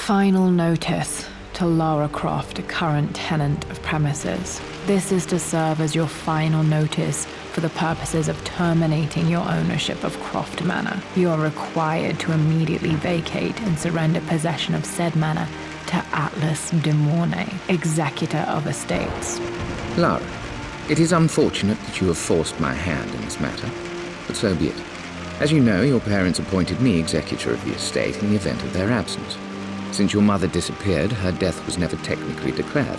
Final notice to Lara Croft, a current tenant of premises. This is to serve as your final notice for the purposes of terminating your ownership of Croft Manor. You are required to immediately vacate and surrender possession of said manor to Atlas de Mornay, executor of estates. Lara, it is unfortunate that you have forced my hand in this matter, but so be it. As you know, your parents appointed me executor of the estate in the event of their absence. Since your mother disappeared, her death was never technically declared.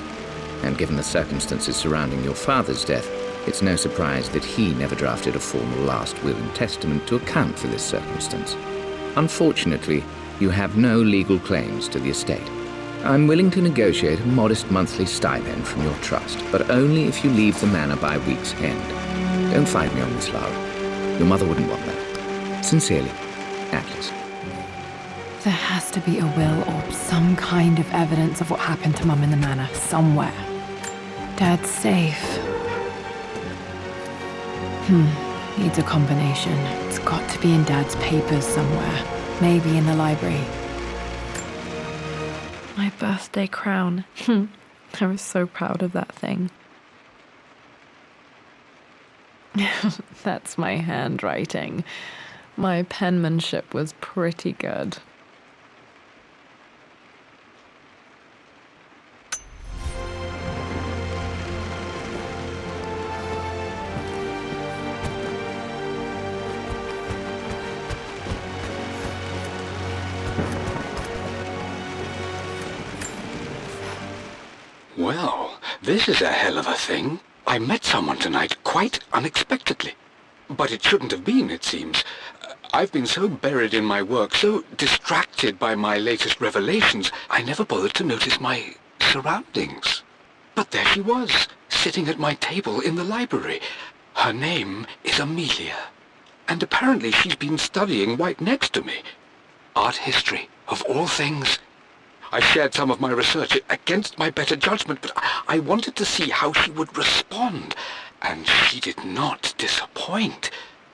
And given the circumstances surrounding your father's death, it's no surprise that he never drafted a formal last will and testament to account for this circumstance. Unfortunately, you have no legal claims to the estate. I'm willing to negotiate a modest monthly stipend from your trust, but only if you leave the manor by week's end. Don't fight me on this, Lara. Your mother wouldn't want that. Sincerely, Atlas. There has to be a will or some kind of evidence of what happened to Mum in the manor, somewhere. Dad's safe. Needs a combination. It's got to be in Dad's papers somewhere. Maybe in the library. My birthday crown. I was so proud of that thing. That's my handwriting. My penmanship was pretty good. Well, this is a hell of a thing. I met someone tonight quite unexpectedly. But it shouldn't have been, it seems. I've been so buried in my work, so distracted by my latest revelations, I never bothered to notice my surroundings. But there she was, sitting at my table in the library. Her name is Amelia. And apparently she's been studying right next to me. Art history, of all things. I shared some of my research against my better judgment, but I wanted to see how she would respond, and she did not disappoint.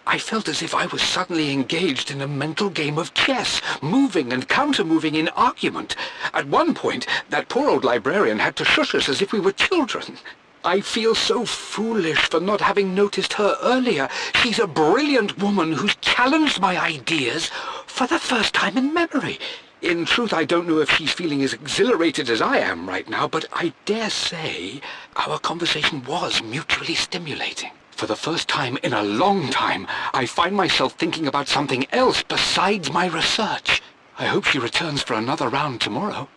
I felt as if I was suddenly engaged in a mental game of chess, moving and counter-moving in argument. At one point, that poor old librarian had to shush us as if we were children. I feel so foolish for not having noticed her earlier. She's a brilliant woman who's challenged my ideas for the first time in memory. In truth, I don't know if she's feeling as exhilarated as I am right now, but I dare say our conversation was mutually stimulating. For the first time in a long time, I find myself thinking about something else besides my research. I hope she returns for another round tomorrow.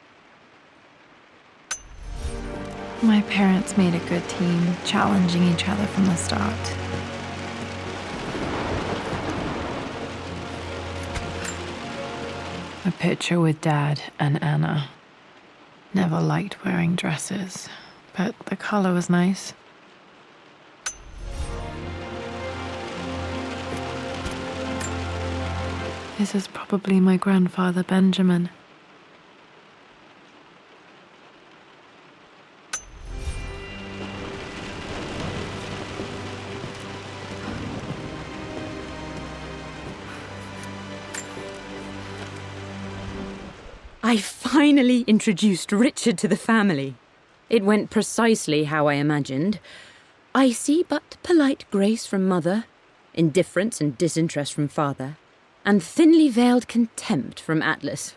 My parents made a good team, challenging each other from the start. A picture with Dad and Anna. Never liked wearing dresses, but the color was nice. This is probably my grandfather, Benjamin. I finally introduced Richard to the family. It went precisely how I imagined. I see but polite grace from mother, indifference and disinterest from father, and thinly veiled contempt from Atlas.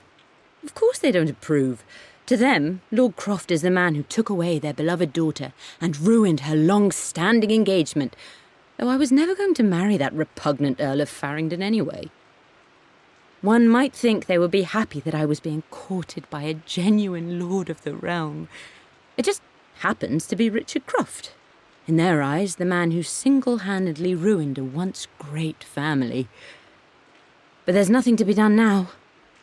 Of course they don't approve. To them, Lord Croft is the man who took away their beloved daughter and ruined her long-standing engagement, though I was never going to marry that repugnant Earl of Farringdon anyway. One might think they would be happy that I was being courted by a genuine lord of the realm. It just happens to be Richard Croft. In their eyes, the man who single-handedly ruined a once great family. But there's nothing to be done now.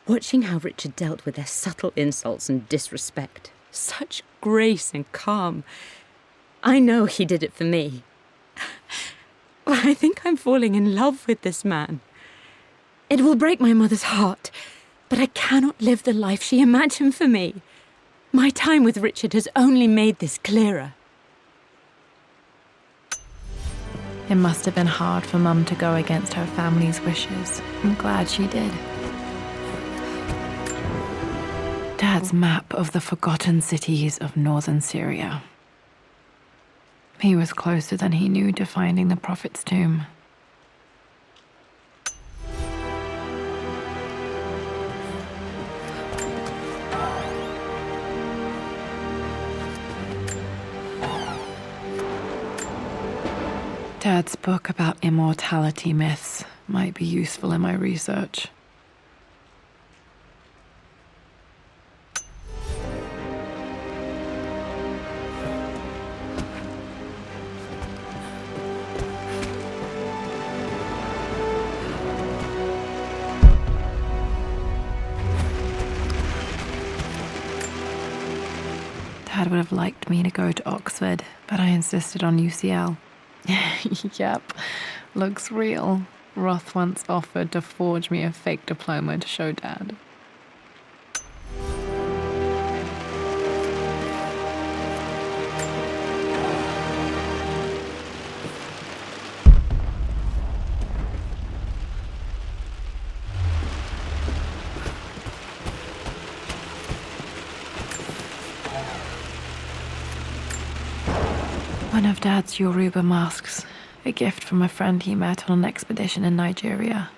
Watching how Richard dealt with their subtle insults and disrespect. Such grace and calm. I know he did it for me. I think I'm falling in love with this man. It will break my mother's heart, but I cannot live the life she imagined for me. My time with Richard has only made this clearer. It must have been hard for Mum to go against her family's wishes. I'm glad she did. Dad Dad's map of the forgotten cities of northern Syria. He was closer than he knew to finding the Prophet's tomb. Dad's book about immortality myths might be useful in my research. Dad would have liked me to go to Oxford, but I insisted on UCL. Yep, looks real. Roth once offered to forge me a fake diploma to show Dad. One of Dad's Yoruba masks, a gift from a friend he met on an expedition in Nigeria.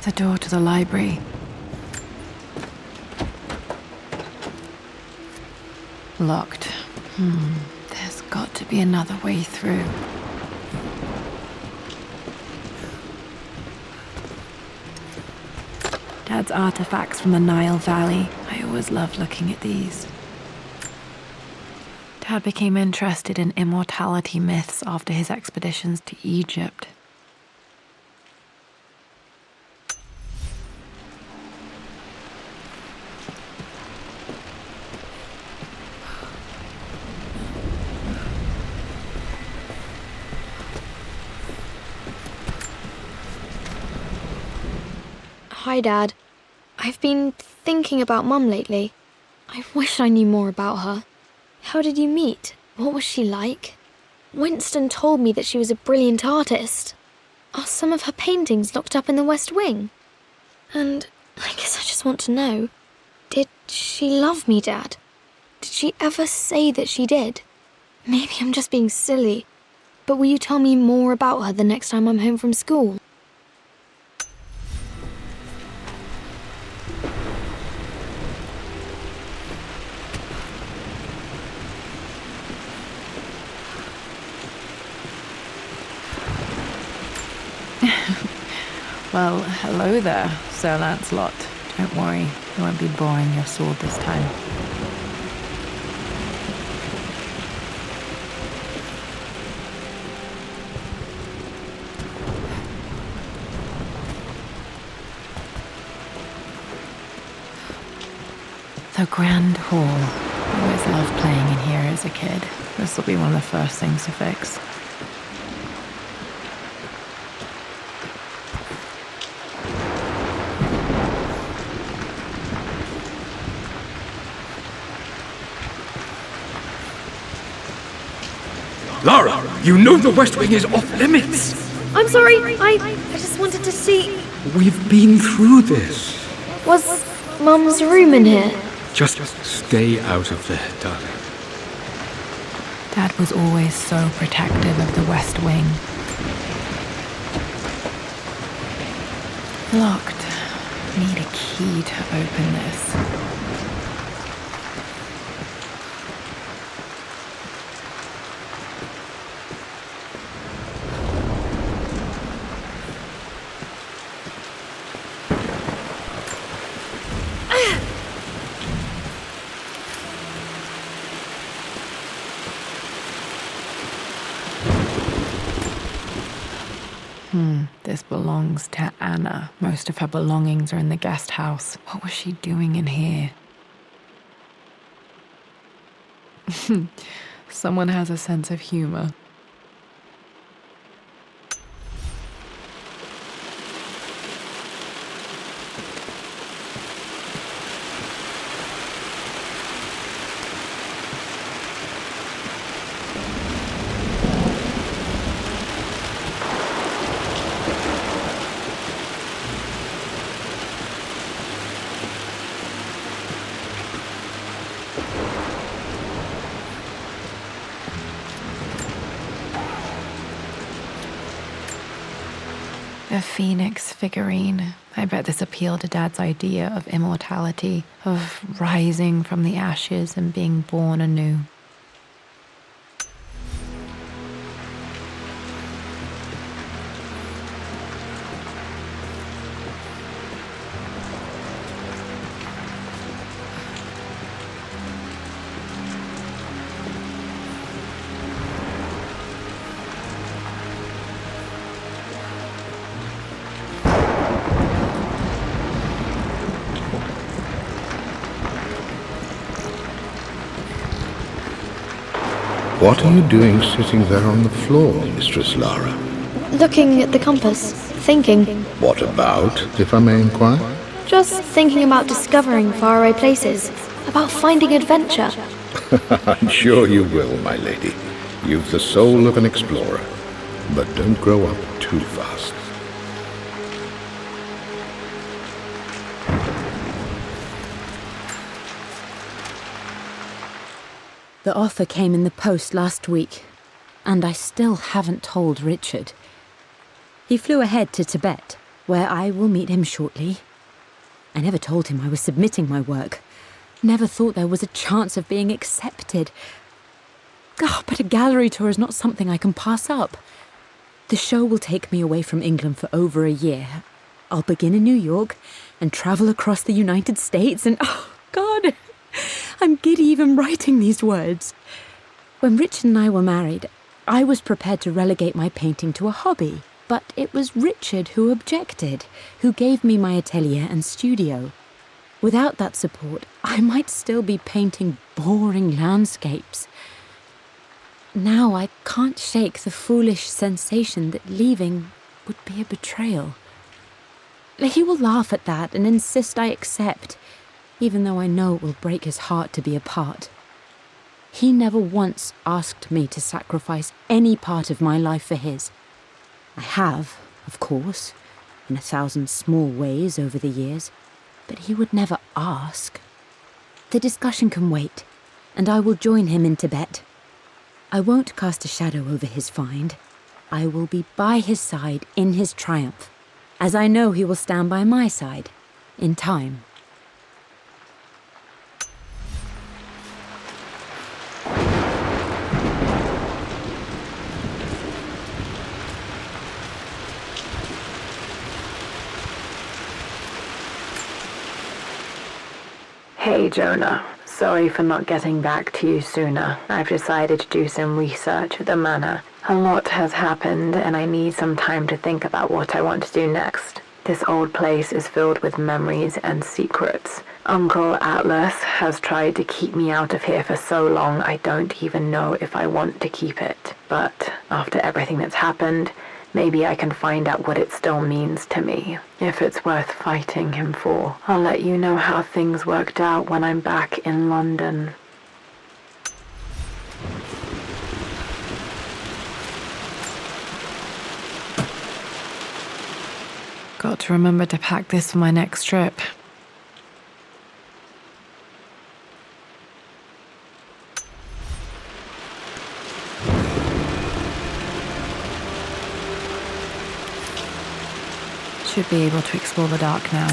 The door to the library. Locked. There's got to be another way through. Dad's artifacts from the Nile Valley. I always loved looking at these. Dad became interested in immortality myths after his expeditions to Egypt. Hi, Dad. I've been thinking about Mum lately. I wish I knew more about her. How did you meet? What was she like? Winston told me that she was a brilliant artist. Are some of her paintings locked up in the West Wing? And I guess I just want to know, did she love me, Dad? Did she ever say that she did? Maybe I'm just being silly, but will you tell me more about her the next time I'm home from school? Well, hello there, Sir Lancelot. Don't worry, I won't be boring your sword this time. The Grand Hall. I always loved playing in here as a kid. This will be one of the first things to fix. Lara, you know the West Wing is off limits. I'm sorry, I just wanted to see... We've been through this. Was Mum's room in here? Just stay out of there, darling. Dad was always so protective of the West Wing. Locked. Need a key to open this. This belongs to Anna. Most of her belongings are in the guest house. What was she doing in here? Someone has a sense of humor. A phoenix figurine. I bet this appealed to Dad's idea of immortality, of rising from the ashes and being born anew. What are you doing sitting there on the floor, Mistress Lara? Looking at the compass, thinking. What about, if I may inquire? Just thinking about discovering faraway places, about finding adventure. I'm sure you will, my lady. You've the soul of an explorer. But don't grow up too fast. The offer came in the post last week, and I still haven't told Richard. He flew ahead to Tibet, where I will meet him shortly. I never told him I was submitting my work. Never thought there was a chance of being accepted. But a gallery tour is not something I can pass up. The show will take me away from England for over a year. I'll begin in New York and travel across the United States and, oh, God, I'm giddy even writing these words. When Richard and I were married, I was prepared to relegate my painting to a hobby, but it was Richard who objected, who gave me my atelier and studio. Without that support, I might still be painting boring landscapes. Now I can't shake the foolish sensation that leaving would be a betrayal. He will laugh at that and insist I accept, even though I know it will break his heart to be apart. He never once asked me to sacrifice any part of my life for his. I have, of course, in 1,000 small ways over the years, but he would never ask. The discussion can wait, and I will join him in Tibet. I won't cast a shadow over his find. I will be by his side in his triumph, as I know he will stand by my side, in time. Hey, Jonah. Sorry for not getting back to you sooner. I've decided to do some research at the Manor. A lot has happened, and I need some time to think about what I want to do next. This old place is filled with memories and secrets. Uncle Atlas has tried to keep me out of here for so long I don't even know if I want to keep it. But after everything that's happened, maybe I can find out what it still means to me. If it's worth fighting him for, I'll let you know how things worked out when I'm back in London. Got to remember to pack this for my next trip. Should be able to explore the dark now.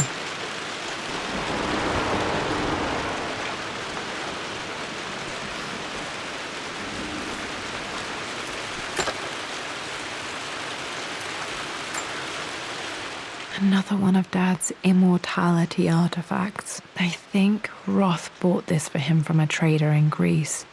Another one of Dad's immortality artifacts. I think Roth bought this for him from a trader in Greece.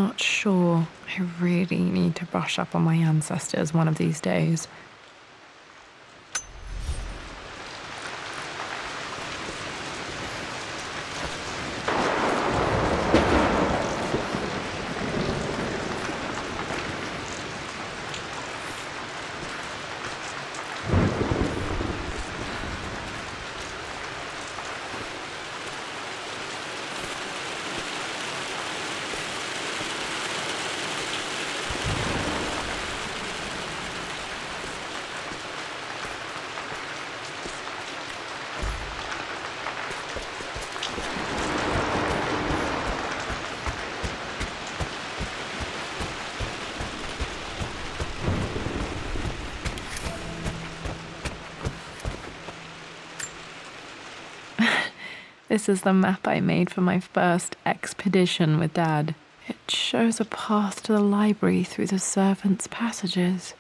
not sure. I really need to brush up on my ancestors one of these days. This is the map I made for my first expedition with Dad. It shows a path to the library through the servants' passages.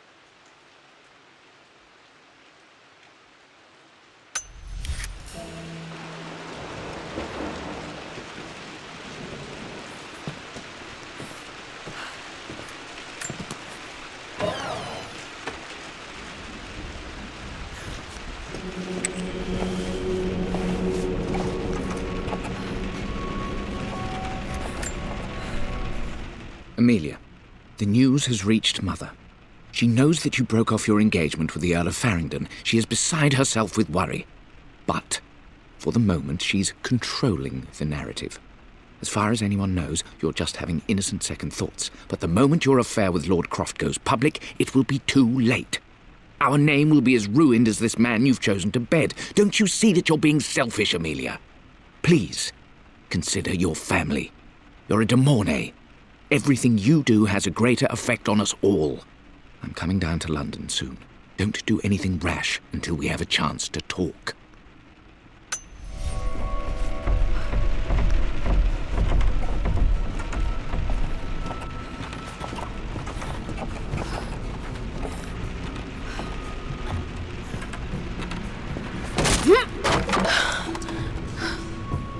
Amelia, the news has reached Mother. She knows that you broke off your engagement with the Earl of Farringdon. She is beside herself with worry. But, for the moment, she's controlling the narrative. As far as anyone knows, you're just having innocent second thoughts. But the moment your affair with Lord Croft goes public, it will be too late. Our name will be as ruined as this man you've chosen to bed. Don't you see that you're being selfish, Amelia? Please, consider your family. You're a de Mornay. Everything you do has a greater effect on us all. I'm coming down to London soon. Don't do anything rash until we have a chance to talk.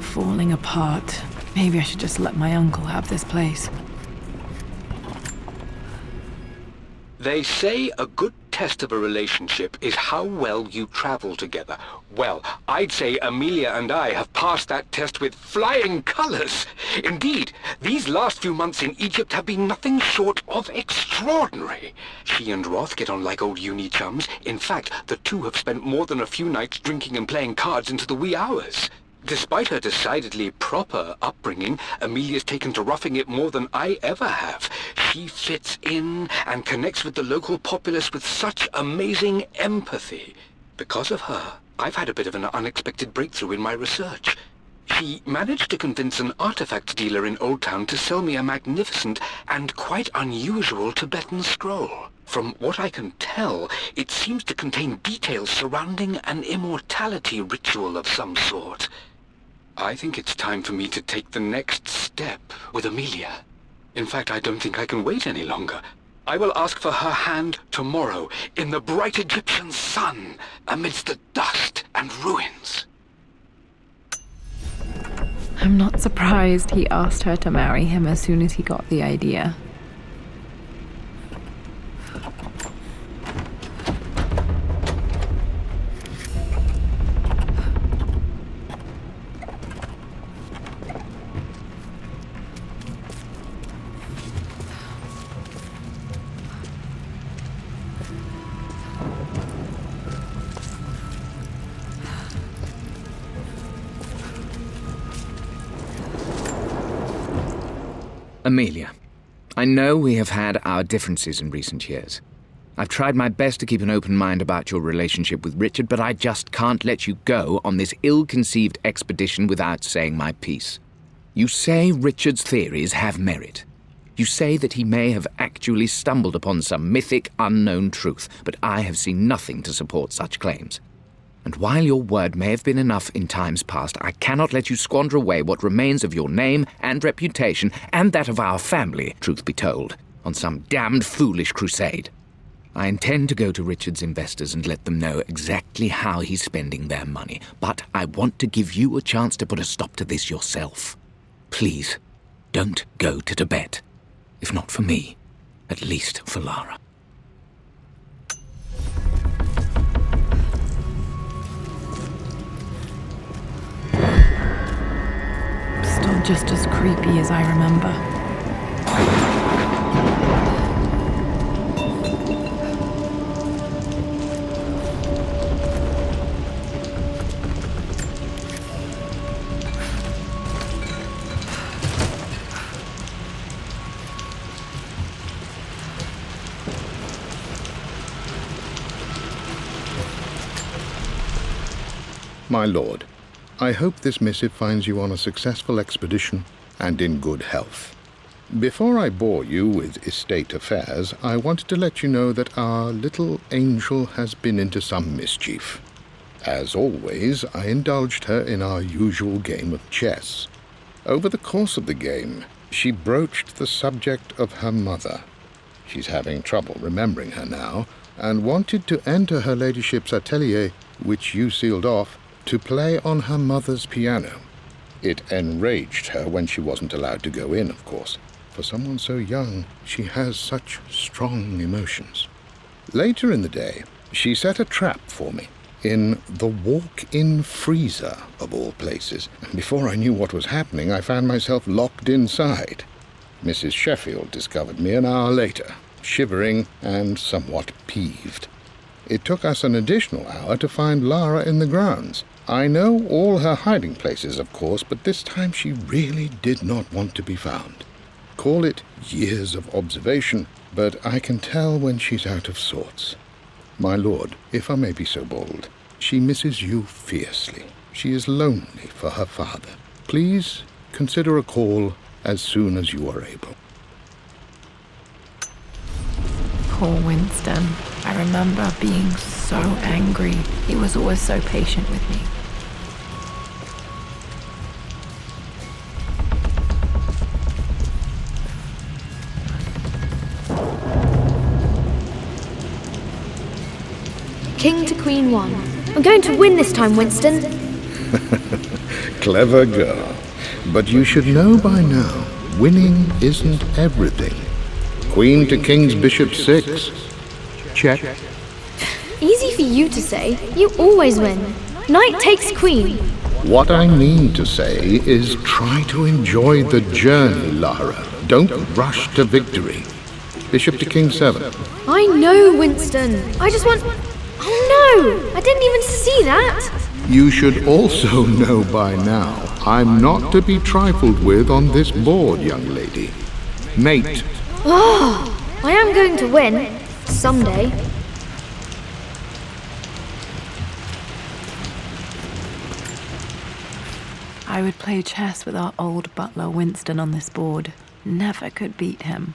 Falling apart. Maybe I should just let my uncle have this place. They say a good test of a relationship is how well you travel together. Well, I'd say Amelia and I have passed that test with flying colours. Indeed, these last few months in Egypt have been nothing short of extraordinary. She and Roth get on like old uni chums. In fact, the two have spent more than a few nights drinking and playing cards into the wee hours. Despite her decidedly proper upbringing, Amelia's taken to roughing it more than I ever have. She fits in and connects with the local populace with such amazing empathy. Because of her, I've had a bit of an unexpected breakthrough in my research. She managed to convince an artifact dealer in Old Town to sell me a magnificent and quite unusual Tibetan scroll. From what I can tell, it seems to contain details surrounding an immortality ritual of some sort. I think it's time for me to take the next step with Amelia. In fact, I don't think I can wait any longer. I will ask for her hand tomorrow in the bright Egyptian sun amidst the dust and ruins. I'm not surprised he asked her to marry him as soon as he got the idea. Amelia, I know we have had our differences in recent years. I've tried my best to keep an open mind about your relationship with Richard, but I just can't let you go on this ill-conceived expedition without saying my piece. You say Richard's theories have merit. You say that he may have actually stumbled upon some mythic, unknown truth, but I have seen nothing to support such claims. And while your word may have been enough in times past, I cannot let you squander away what remains of your name and reputation, and that of our family, truth be told, on some damned foolish crusade. I intend to go to Richard's investors and let them know exactly how he's spending their money, but I want to give you a chance to put a stop to this yourself. Please, don't go to Tibet. If not for me, at least for Lara. Still just as creepy as I remember. My lord, I hope this missive finds you on a successful expedition and in good health. Before I bore you with estate affairs, I wanted to let you know that our little angel has been into some mischief. As always, I indulged her in our usual game of chess. Over the course of the game, she broached the subject of her mother. She's having trouble remembering her now, and wanted to enter her ladyship's atelier, which you sealed off, to play on her mother's piano. It enraged her when she wasn't allowed to go in, of course. For someone so young, she has such strong emotions. Later in the day, she set a trap for me in the walk-in freezer, of all places, and before I knew what was happening, I found myself locked inside. Mrs. Sheffield discovered me an hour later, shivering and somewhat peeved. It took us an additional hour to find Lara in the grounds. I know all her hiding places, of course, but this time she really did not want to be found. Call it years of observation, but I can tell when she's out of sorts. My lord, if I may be so bold, she misses you fiercely. She is lonely for her father. Please consider a call as soon as you are able. Poor Winston. I remember being so angry. He was always so patient with me. King to Queen 1. I'm going to win this time, Winston. Clever girl. But you should know by now, winning isn't everything. Queen to King's Bishop 6. Check. Easy for you to say. You always win. Knight takes queen. What I mean to say is try to enjoy the journey, Lara. Don't rush to victory. Bishop to King 7. I know, Winston. I just want... Oh no! I didn't even see that! You should also know by now, I'm not to be trifled with on this board, young lady. Mate. Oh, I am going to win. Someday. I would play chess with our old butler Winston on this board. Never could beat him.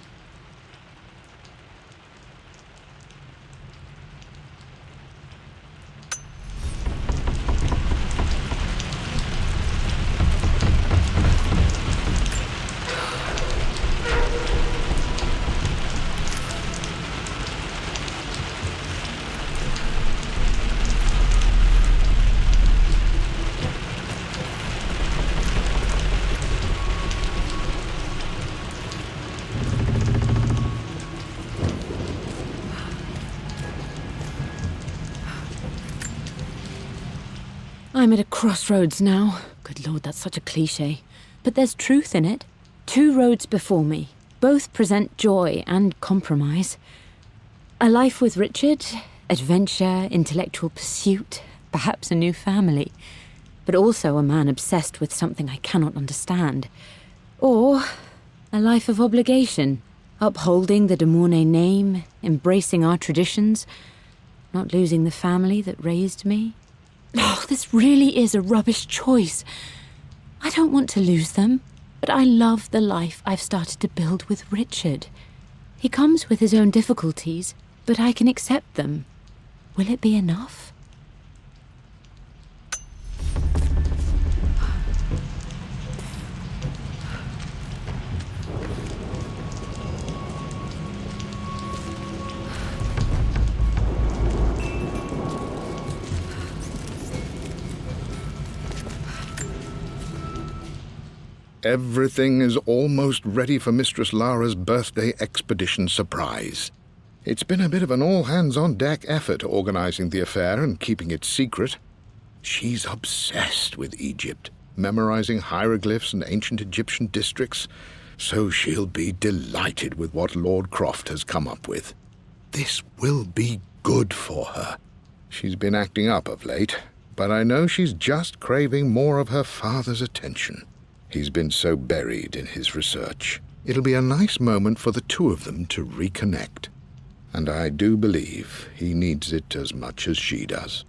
I'm at a crossroads now. Good Lord, that's such a cliche. But there's truth in it. 2 roads before me. Both present joy and compromise. A life with Richard, adventure, intellectual pursuit, perhaps a new family. But also a man obsessed with something I cannot understand. Or a life of obligation, upholding the de Mornay name, embracing our traditions, not losing the family that raised me. Oh, this really is a rubbish choice. I don't want to lose them, but I love the life I've started to build with Richard. He comes with his own difficulties, but I can accept them. Will it be enough? Everything is almost ready for Mistress Lara's birthday expedition surprise. It's been a bit of an all-hands-on-deck effort organizing the affair and keeping it secret. She's obsessed with Egypt, memorizing hieroglyphs and ancient Egyptian districts, so she'll be delighted with what Lord Croft has come up with. This will be good for her. She's been acting up of late, but I know she's just craving more of her father's attention. He's been so buried in his research. It'll be a nice moment for the two of them to reconnect. And I do believe he needs it as much as she does.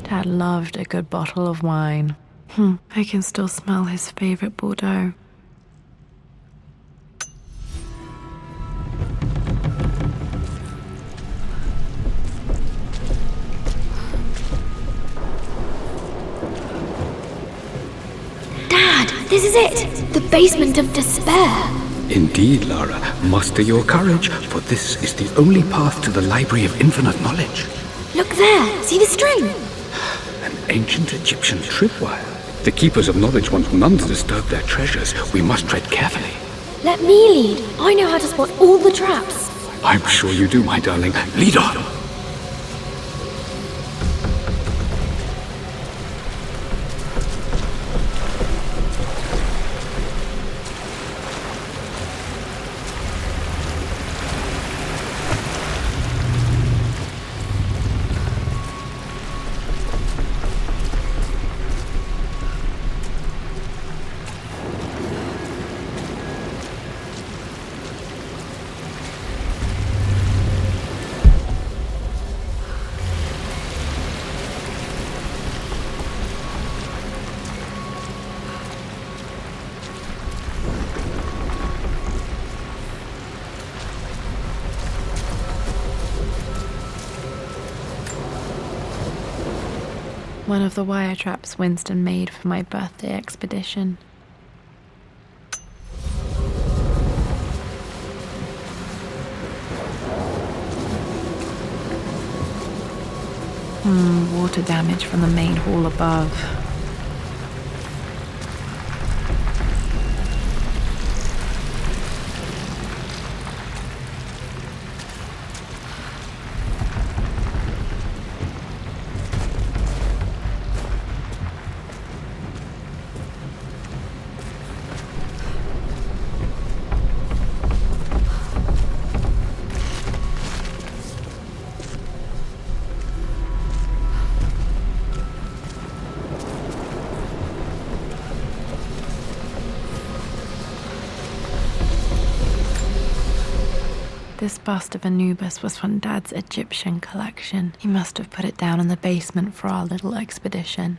Dad loved a good bottle of wine. I can still smell his favorite Bordeaux. Dad, this is it! The basement of despair! Indeed, Lara. Muster your courage, for this is the only path to the Library of Infinite Knowledge. Look there! See the string? An ancient Egyptian tripwire. The Keepers of Knowledge want none to disturb their treasures. We must tread carefully. Let me lead. I know how to spot all the traps. I'm sure you do, my darling. Lead on! One of the wire traps Winston made for my birthday expedition. Water damage from the main hall above. This bust of Anubis was from Dad's Egyptian collection. He must have put it down in the basement for our little expedition.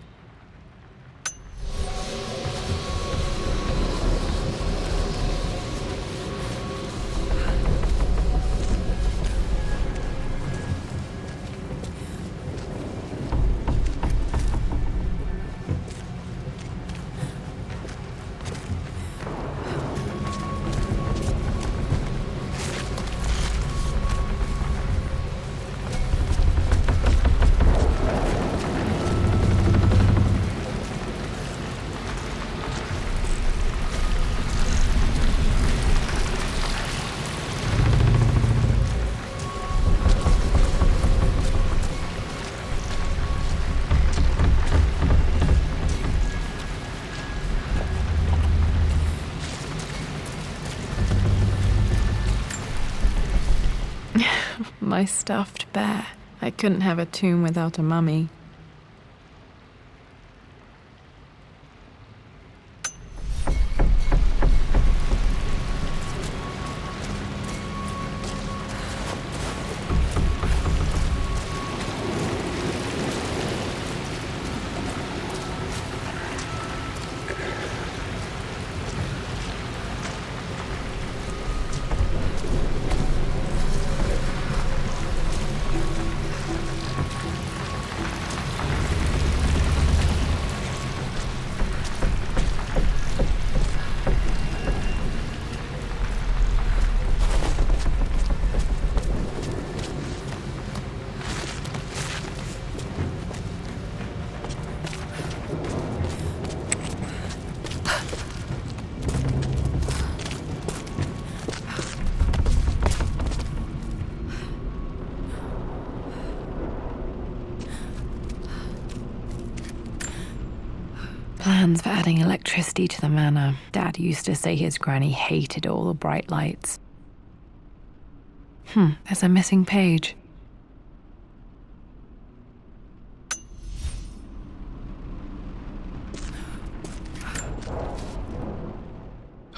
My stuffed bear. I couldn't have a tomb without a mummy. plans for adding electricity to the manor. Dad used to say his granny hated all the bright lights. There's a missing page.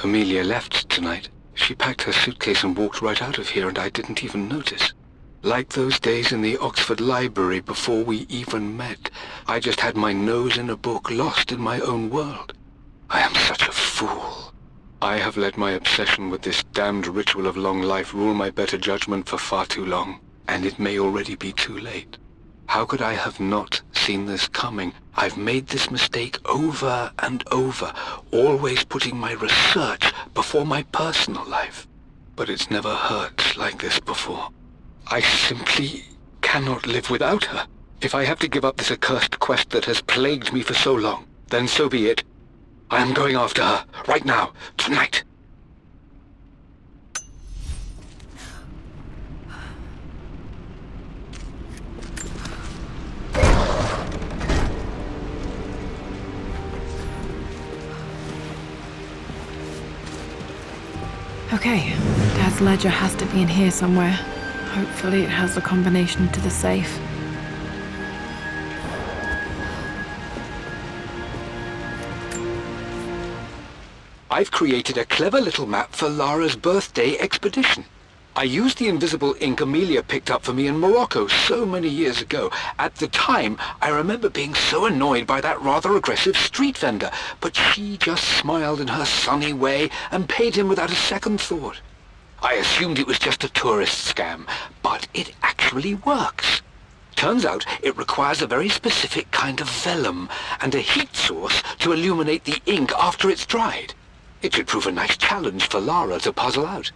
Amelia left tonight. She packed her suitcase and walked right out of here, and I didn't even notice. Like those days in the Oxford Library before we even met, I just had my nose in a book, lost in my own world. I am such a fool. I have let my obsession with this damned ritual of long life rule my better judgment for far too long, and it may already be too late. How could I have not seen this coming? I've made this mistake over and over, always putting my research before my personal life. But it's never hurt like this before. I simply cannot live without her. If I have to give up this accursed quest that has plagued me for so long, then so be it. I am going after her, right now, tonight. Okay, Dad's ledger has to be in here somewhere. Hopefully it has the combination to the safe. I've created a clever little map for Lara's birthday expedition. I used the invisible ink Amelia picked up for me in Morocco so many years ago. At the time, I remember being so annoyed by that rather aggressive street vendor, but she just smiled in her sunny way and paid him without a second thought. I assumed it was just a tourist scam, but it actually works. Turns out it requires a very specific kind of vellum and a heat source to illuminate the ink after it's dried. It should prove a nice challenge for Lara to puzzle out.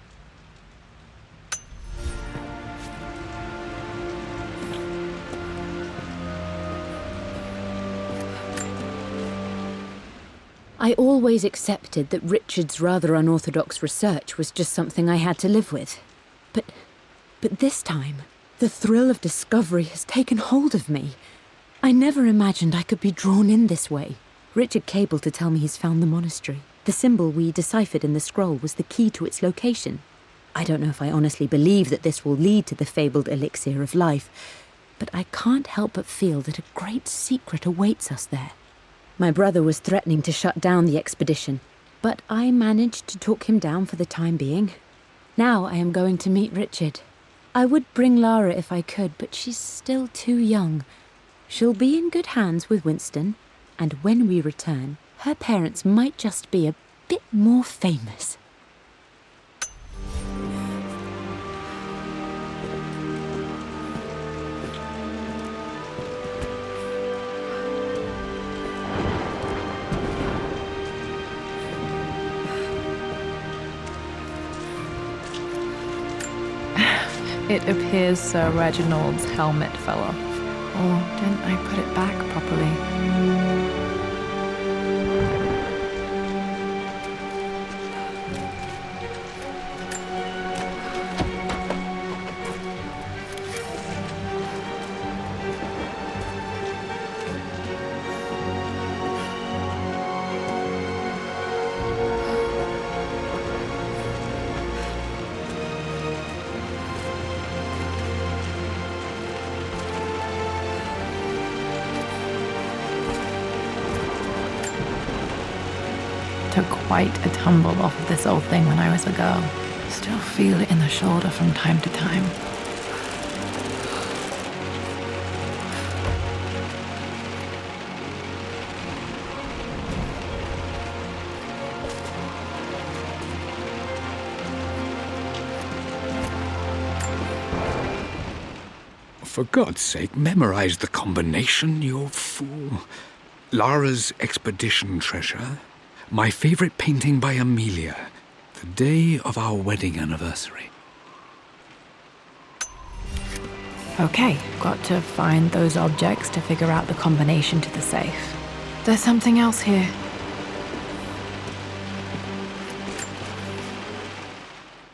I always accepted that Richard's rather unorthodox research was just something I had to live with. But this time, the thrill of discovery has taken hold of me. I never imagined I could be drawn in this way. Richard cabled to tell me he's found the monastery. The symbol we deciphered in the scroll was the key to its location. I don't know if I honestly believe that this will lead to the fabled elixir of life, but I can't help but feel that a great secret awaits us there. My brother was threatening to shut down the expedition, but I managed to talk him down for the time being. Now I am going to meet Richard. I would bring Lara if I could, but she's still too young. She'll be in good hands with Winston, and when we return, her parents might just be a bit more famous. It appears Sir Reginald's helmet fell off. Or didn't I put it back properly? Took quite a tumble off of this old thing when I was a girl. Still feel it in the shoulder from time to time. For God's sake, memorize the combination, you fool. Lara's expedition treasure. My favorite painting by Amelia. The day of our wedding anniversary. Okay, got to find those objects to figure out the combination to the safe. There's something else here.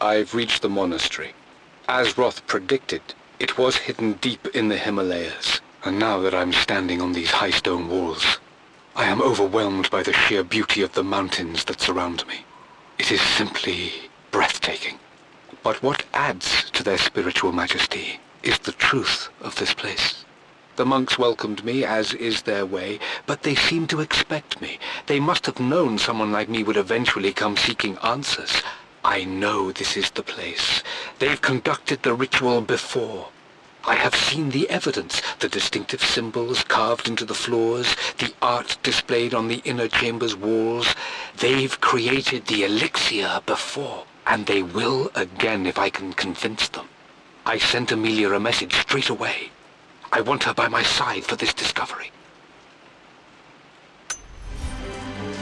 I've reached the monastery. As Roth predicted, it was hidden deep in the Himalayas. And now that I'm standing on these high stone walls, I am overwhelmed by the sheer beauty of the mountains that surround me. It is simply breathtaking. But what adds to their spiritual majesty is the truth of this place. The monks welcomed me, as is their way, but they seemed to expect me. They must have known someone like me would eventually come seeking answers. I know this is the place. They've conducted the ritual before. I have seen the evidence, the distinctive symbols carved into the floors, the art displayed on the inner chamber's walls. They've created the elixir before, and they will again if I can convince them. I sent Amelia a message straight away. I want her by my side for this discovery.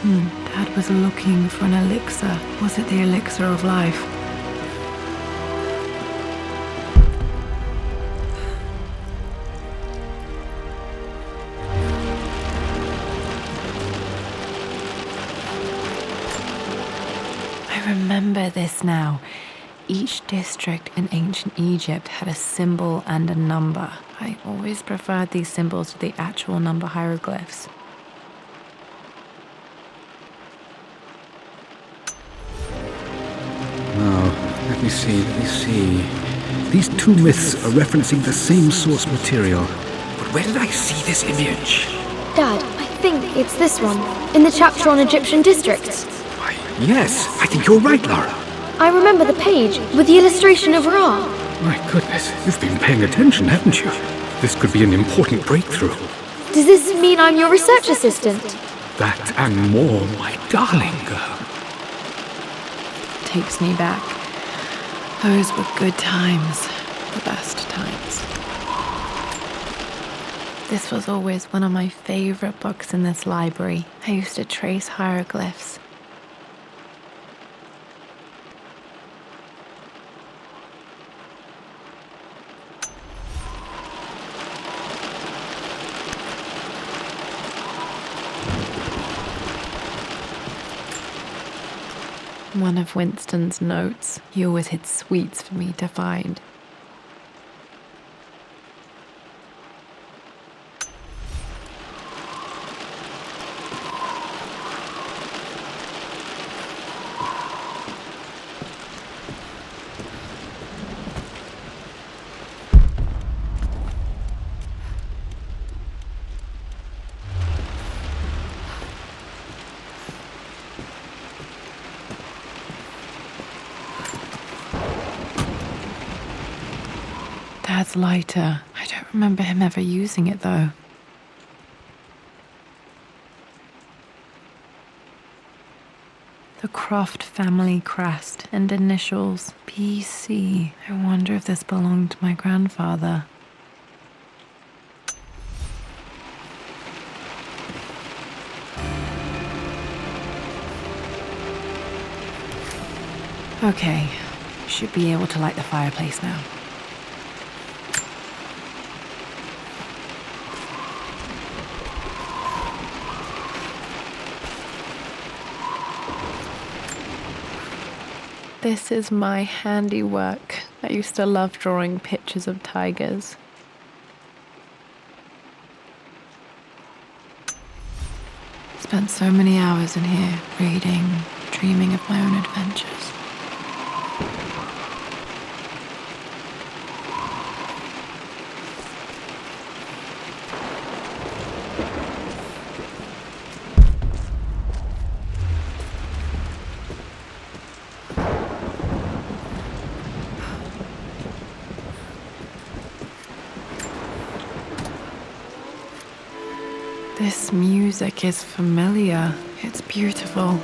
Dad was looking for an elixir. Was it the elixir of life? I remember this now. Each district in ancient Egypt had a symbol and a number. I always preferred these symbols to the actual number hieroglyphs. Now, let me see. These two myths are referencing the same source material. But where did I see this image? Dad, I think it's this one, in the chapter on Egyptian districts. Why, yes, I think you're right, Lara. I remember the page with the illustration of Ra. My goodness, you've been paying attention, haven't you? This could be an important breakthrough. Does this mean I'm your research assistant? That and more, my darling girl. Takes me back. Those were good times. The best times. This was always one of my favorite books in this library. I used to trace hieroglyphs. One of Winston's notes. He always hid sweets for me to find. Dad's lighter. I don't remember him ever using it, though. The Croft family crest and initials, PC. I wonder if this belonged to my grandfather. Okay, should be able to light the fireplace now. This is my handiwork. I used to love drawing pictures of tigers. Spent so many hours in here, reading, dreaming of my own adventures. This music is familiar. It's beautiful.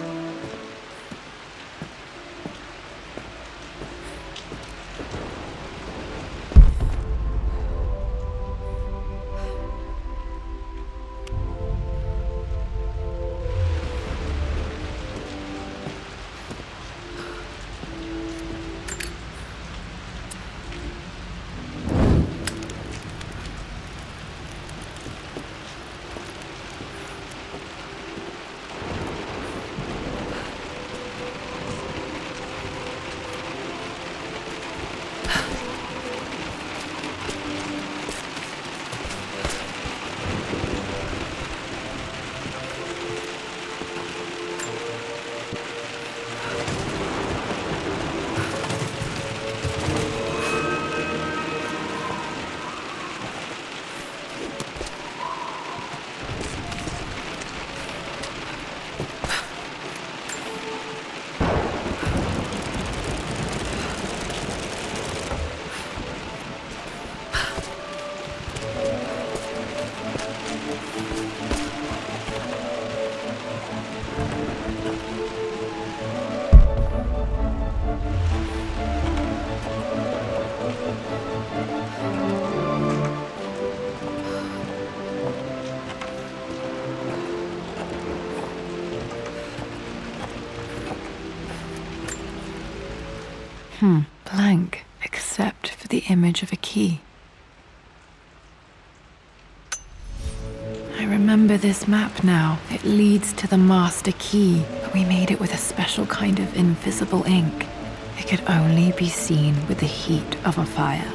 Blank, except for the image of a key. I remember this map now. It leads to the master key, but we made it with a special kind of invisible ink. It could only be seen with the heat of a fire.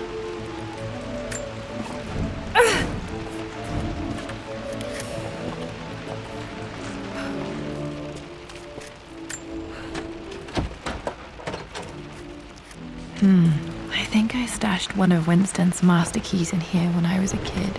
I think I stashed one of Winston's master keys in here when I was a kid.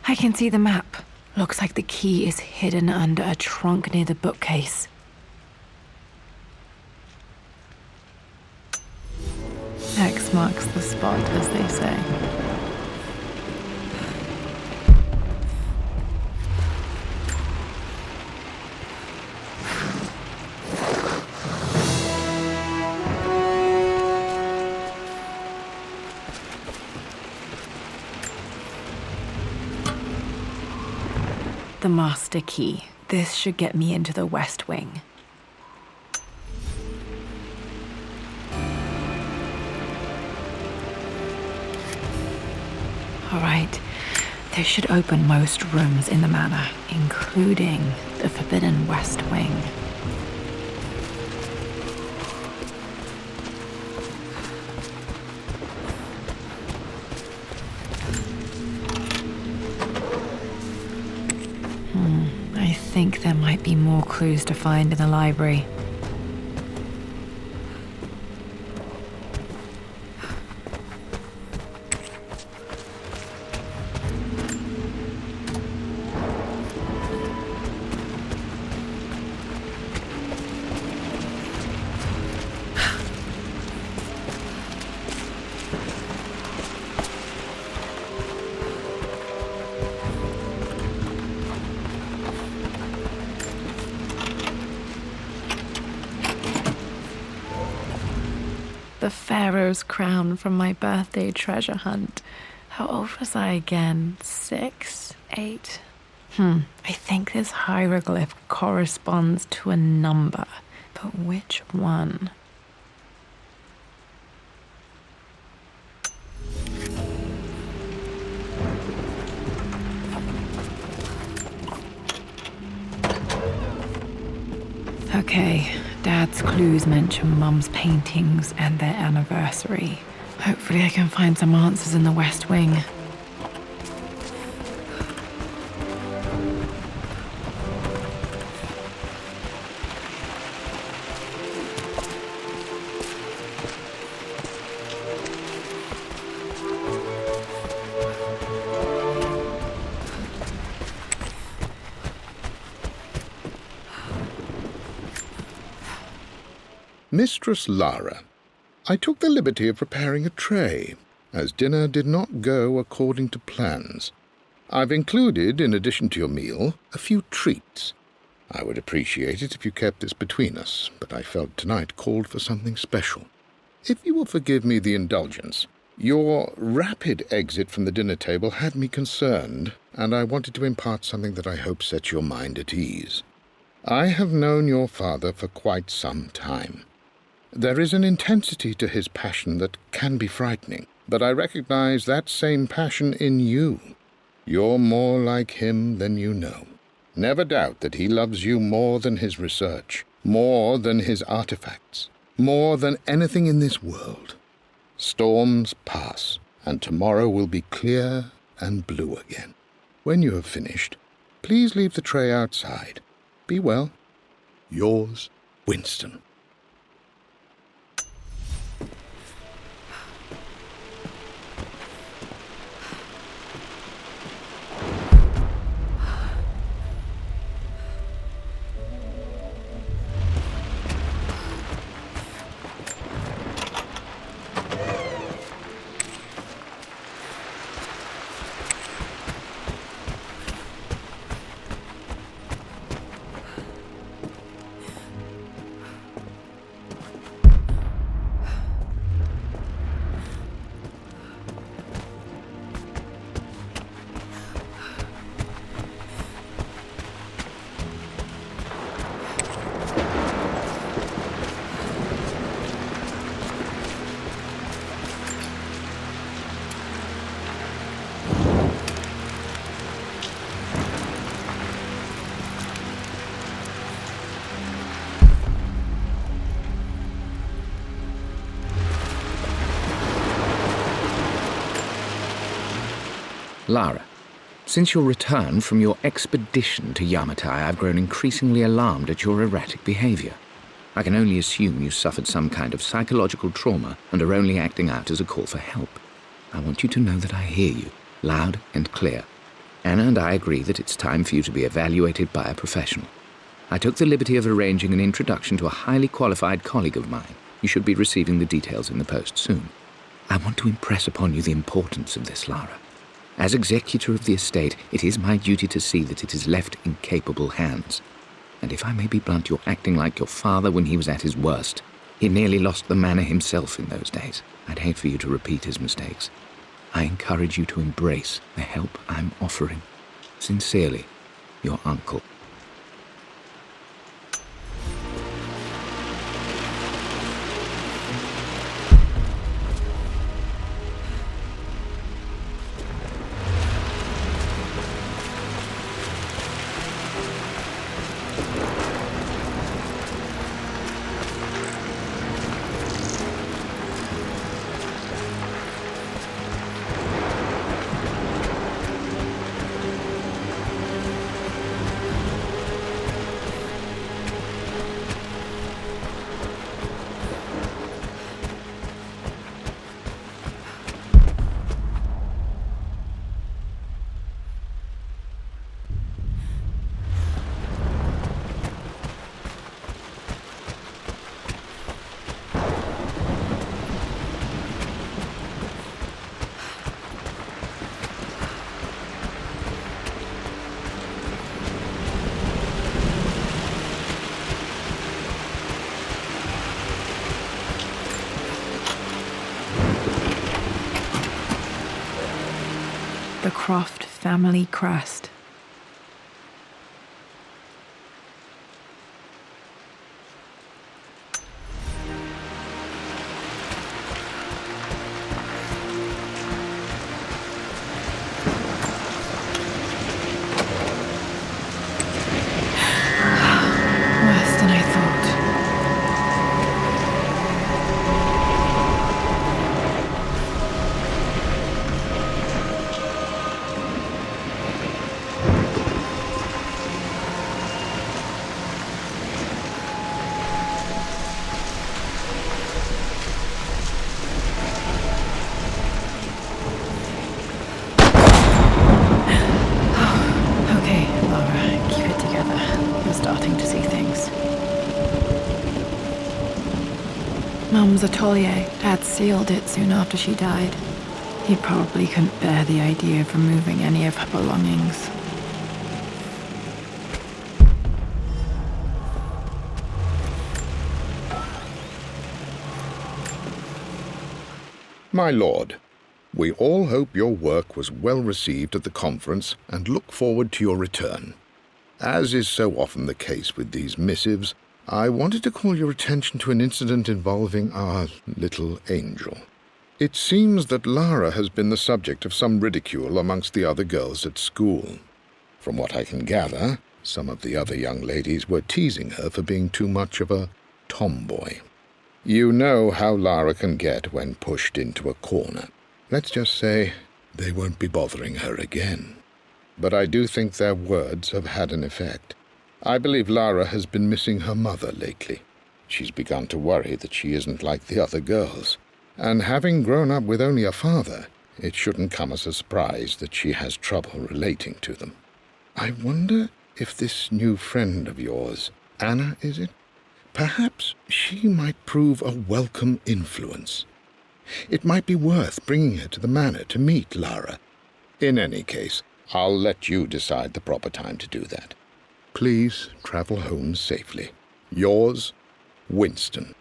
I can see the map. Looks like the key is hidden under a trunk near the bookcase. X marks the spot, as they say. The master key. This should get me into the West Wing. All right, this should open most rooms in the manor, including the forbidden West Wing. I think there might be more clues to find in the library. The Pharaoh's crown from my birthday treasure hunt. How old was I again? 6? 8? I think this hieroglyph corresponds to a number, but which one? Okay, Dad's clues mention Mum's paintings and their anniversary. Hopefully I can find some answers in the West Wing. Mistress Lara, I took the liberty of preparing a tray, as dinner did not go according to plans. I've included, in addition to your meal, a few treats. I would appreciate it if you kept this between us, but I felt tonight called for something special. If you will forgive me the indulgence, your rapid exit from the dinner table had me concerned, and I wanted to impart something that I hope sets your mind at ease. I have known your father for quite some time. There is an intensity to his passion that can be frightening, but I recognize that same passion in you. You're more like him than you know. Never doubt that he loves you more than his research, more than his artifacts, more than anything in this world. Storms pass, and tomorrow will be clear and blue again. When you have finished, please leave the tray outside. Be well. Yours, Winston. Lara, since your return from your expedition to Yamatai, I've grown increasingly alarmed at your erratic behavior. I can only assume you suffered some kind of psychological trauma and are only acting out as a call for help. I want you to know that I hear you, loud and clear. Anna and I agree that it's time for you to be evaluated by a professional. I took the liberty of arranging an introduction to a highly qualified colleague of mine. You should be receiving the details in the post soon. I want to impress upon you the importance of this, Lara. As executor of the estate, it is my duty to see that it is left in capable hands. And if I may be blunt, you're acting like your father when he was at his worst. He nearly lost the manor himself in those days. I'd hate for you to repeat his mistakes. I encourage you to embrace the help I'm offering. Sincerely, your uncle. The Croft family crest. Worse than I thought. Mum's atelier. Dad sealed it soon after she died. He probably couldn't bear the idea of removing any of her belongings. My lord, we all hope your work was well received at the conference and look forward to your return. As is so often the case with these missives, I wanted to call your attention to an incident involving our little angel. It seems that Lara has been the subject of some ridicule amongst the other girls at school. From what I can gather, some of the other young ladies were teasing her for being too much of a tomboy. You know how Lara can get when pushed into a corner. Let's just say they won't be bothering her again. But I do think their words have had an effect. I believe Lara has been missing her mother lately. She's begun to worry that she isn't like the other girls. And having grown up with only a father, it shouldn't come as a surprise that she has trouble relating to them. I wonder if this new friend of yours, Anna, is it? Perhaps she might prove a welcome influence. It might be worth bringing her to the manor to meet Lara. In any case, I'll let you decide the proper time to do that. Please travel home safely. Yours, Winston.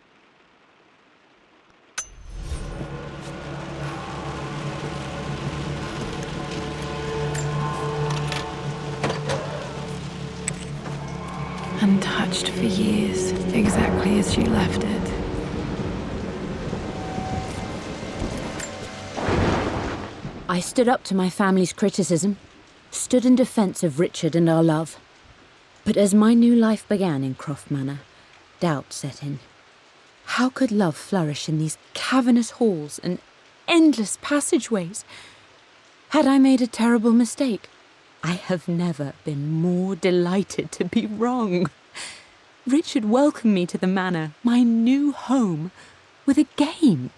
Untouched for years, exactly as she left it. I stood up to my family's criticism, stood in defense of Richard and our love. But as my new life began in Croft Manor, doubt set in. How could love flourish in these cavernous halls and endless passageways? Had I made a terrible mistake? I have never been more delighted to be wrong. Richard welcomed me to the manor, my new home, with a game.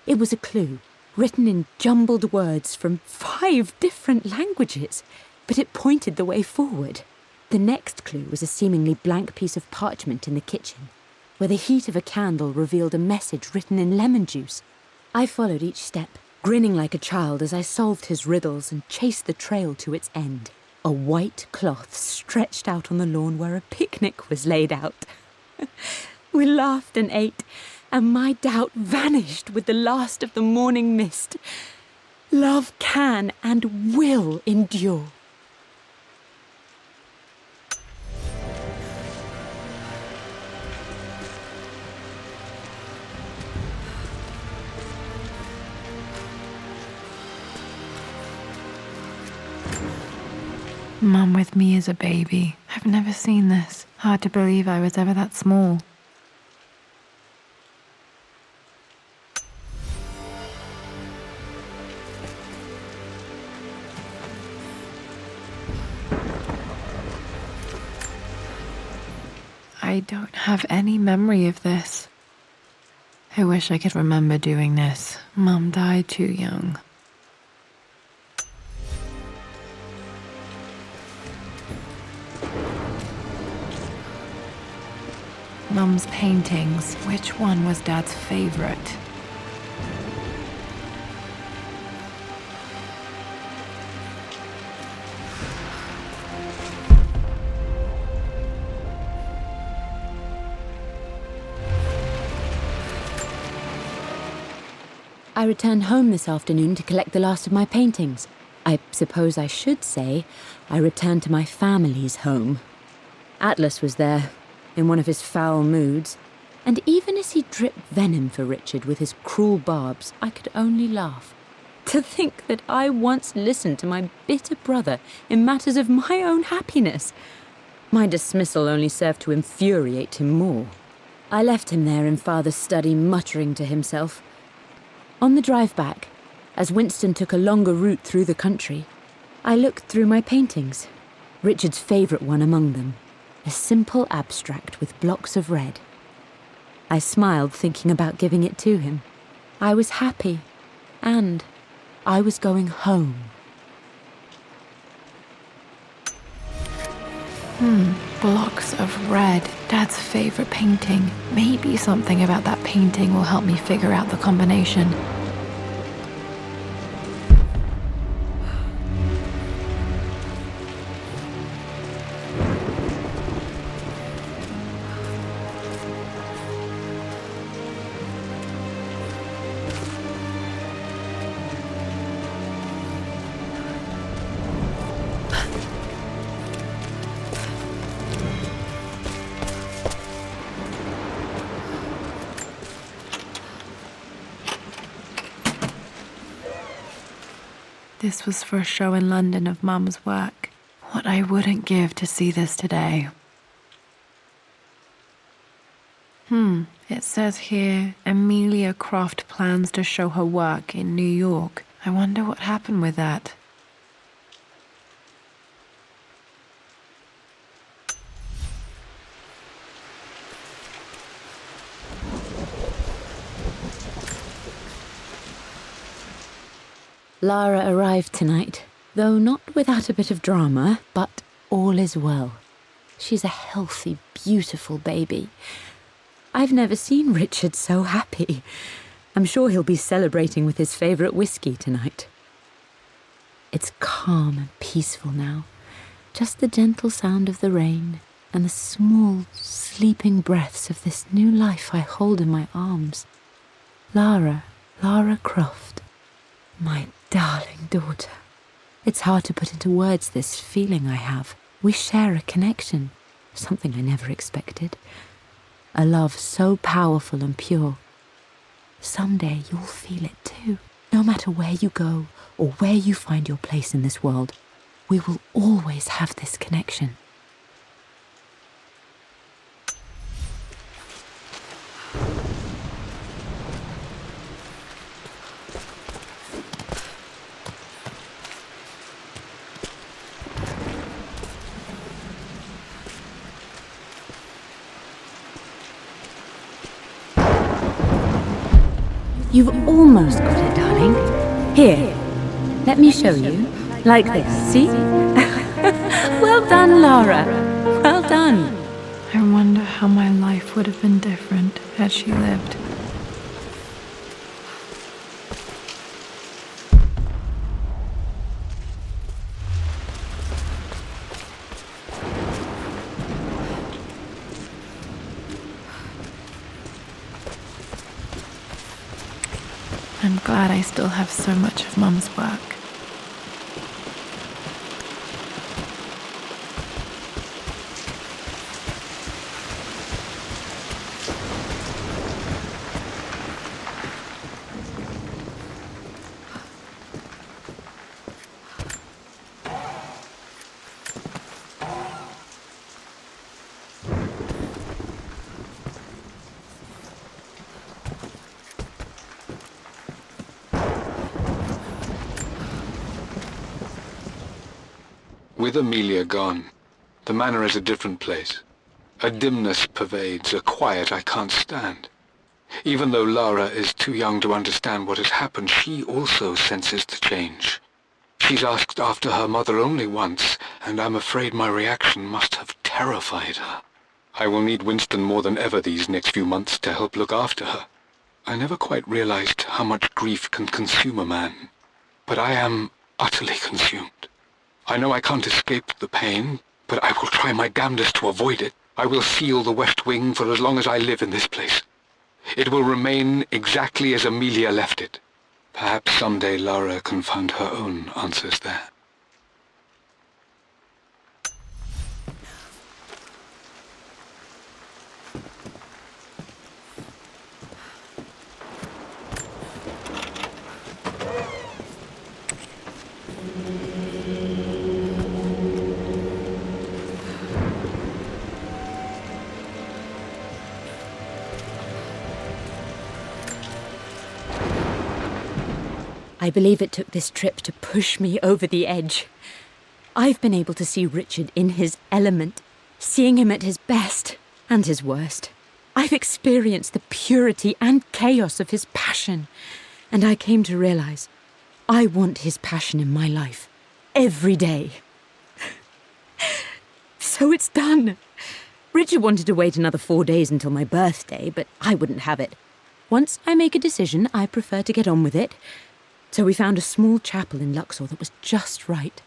It was a clue, written in jumbled words from 5 different languages, but it pointed the way forward. The next clue was a seemingly blank piece of parchment in the kitchen, where the heat of a candle revealed a message written in lemon juice. I followed each step, grinning like a child as I solved his riddles and chased the trail to its end. A white cloth stretched out on the lawn where a picnic was laid out. We laughed and ate, and my doubt vanished with the last of the morning mist. Love can and will endure. Mum with me as a baby. I've never seen this. Hard to believe I was ever that small. I don't have any memory of this. I wish I could remember doing this. Mum died too young. Mum's paintings. Which one was Dad's favorite? I returned home this afternoon to collect the last of my paintings. I suppose I should say I returned to my family's home. Atlas was there, in one of his foul moods, and even as he dripped venom for Richard with his cruel barbs, I could only laugh. To think that I once listened to my bitter brother in matters of my own happiness. My dismissal only served to infuriate him more. I left him there in Father's study, muttering to himself. On the drive back, as Winston took a longer route through the country, I looked through my paintings, Richard's favourite one among them, a simple abstract with blocks of red. I smiled, thinking about giving it to him. I was happy, and I was going home. Blocks of red. Dad's favorite painting. Maybe something about that painting will help me figure out the combination. This was for a show in London of Mum's work. What I wouldn't give to see this today. It says here, Amelia Croft plans to show her work in New York. I wonder what happened with that. Lara arrived tonight, though not without a bit of drama, but all is well. She's a healthy, beautiful baby. I've never seen Richard so happy. I'm sure he'll be celebrating with his favourite whiskey tonight. It's calm and peaceful now, just the gentle sound of the rain and the small, sleeping breaths of this new life I hold in my arms. Lara Croft, my darling daughter. It's hard to put into words this feeling I have. We share a connection, something I never expected. A love so powerful and pure. Someday you'll feel it too. No matter where you go or where you find your place in this world, we will always have this connection. You've almost got it, darling. Here, let me show you. Like this, see? Well done, Lara. Well done. I wonder how my life would have been different had she lived. I'm glad I still have so much of Mum's work. With Amelia gone, the manor is a different place. A dimness pervades, a quiet I can't stand. Even though Lara is too young to understand what has happened, she also senses the change. She's asked after her mother only once, and I'm afraid my reaction must have terrified her. I will need Winston more than ever these next few months to help look after her. I never quite realized how much grief can consume a man, but I am utterly consumed. I know I can't escape the pain, but I will try my damnedest to avoid it. I will seal the West Wing for as long as I live in this place. It will remain exactly as Amelia left it. Perhaps someday Lara can find her own answers there. I believe it took this trip to push me over the edge. I've been able to see Richard in his element, seeing him at his best and his worst. I've experienced the purity and chaos of his passion, and I came to realize I want his passion in my life every day. So it's done. Richard wanted to wait another 4 days until my birthday, but I wouldn't have it. Once I make a decision, I prefer to get on with it. So we found a small chapel in Luxor that was just right.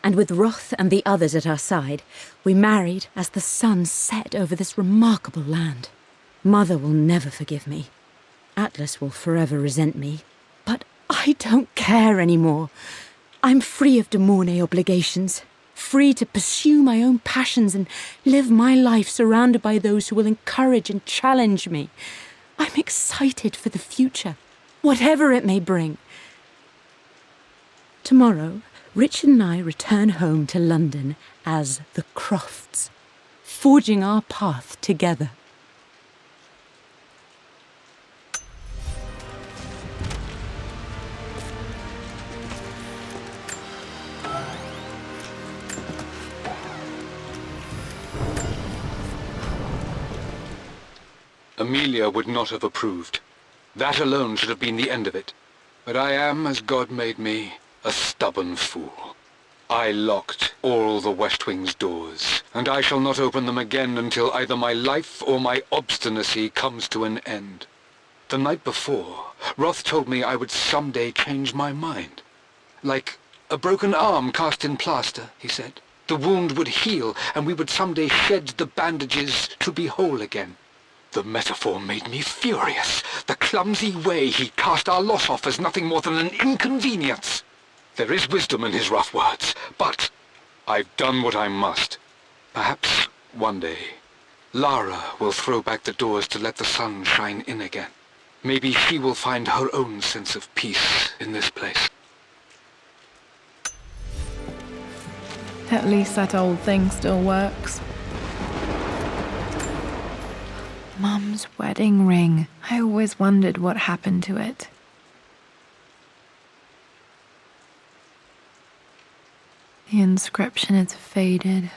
And with Roth and the others at our side, we married as the sun set over this remarkable land. Mother will never forgive me. Atlas will forever resent me. But I don't care anymore. I'm free of de Mornay obligations, free to pursue my own passions and live my life surrounded by those who will encourage and challenge me. I'm excited for the future, whatever it may bring. Tomorrow, Richard and I return home to London as the Crofts, forging our path together. Amelia would not have approved. That alone should have been the end of it. But I am, as God made me, a stubborn fool. I locked all the West Wing's doors, and I shall not open them again until either my life or my obstinacy comes to an end. The night before, Roth told me I would someday change my mind. Like a broken arm cast in plaster, he said. The wound would heal, and we would someday shed the bandages to be whole again. The metaphor made me furious. The clumsy way he cast our loss off as nothing more than an inconvenience. There is wisdom in his rough words, but I've done what I must. Perhaps one day, Lara will throw back the doors to let the sun shine in again. Maybe she will find her own sense of peace in this place. At least that old thing still works. Mum's wedding ring. I always wondered what happened to it. The inscription is faded.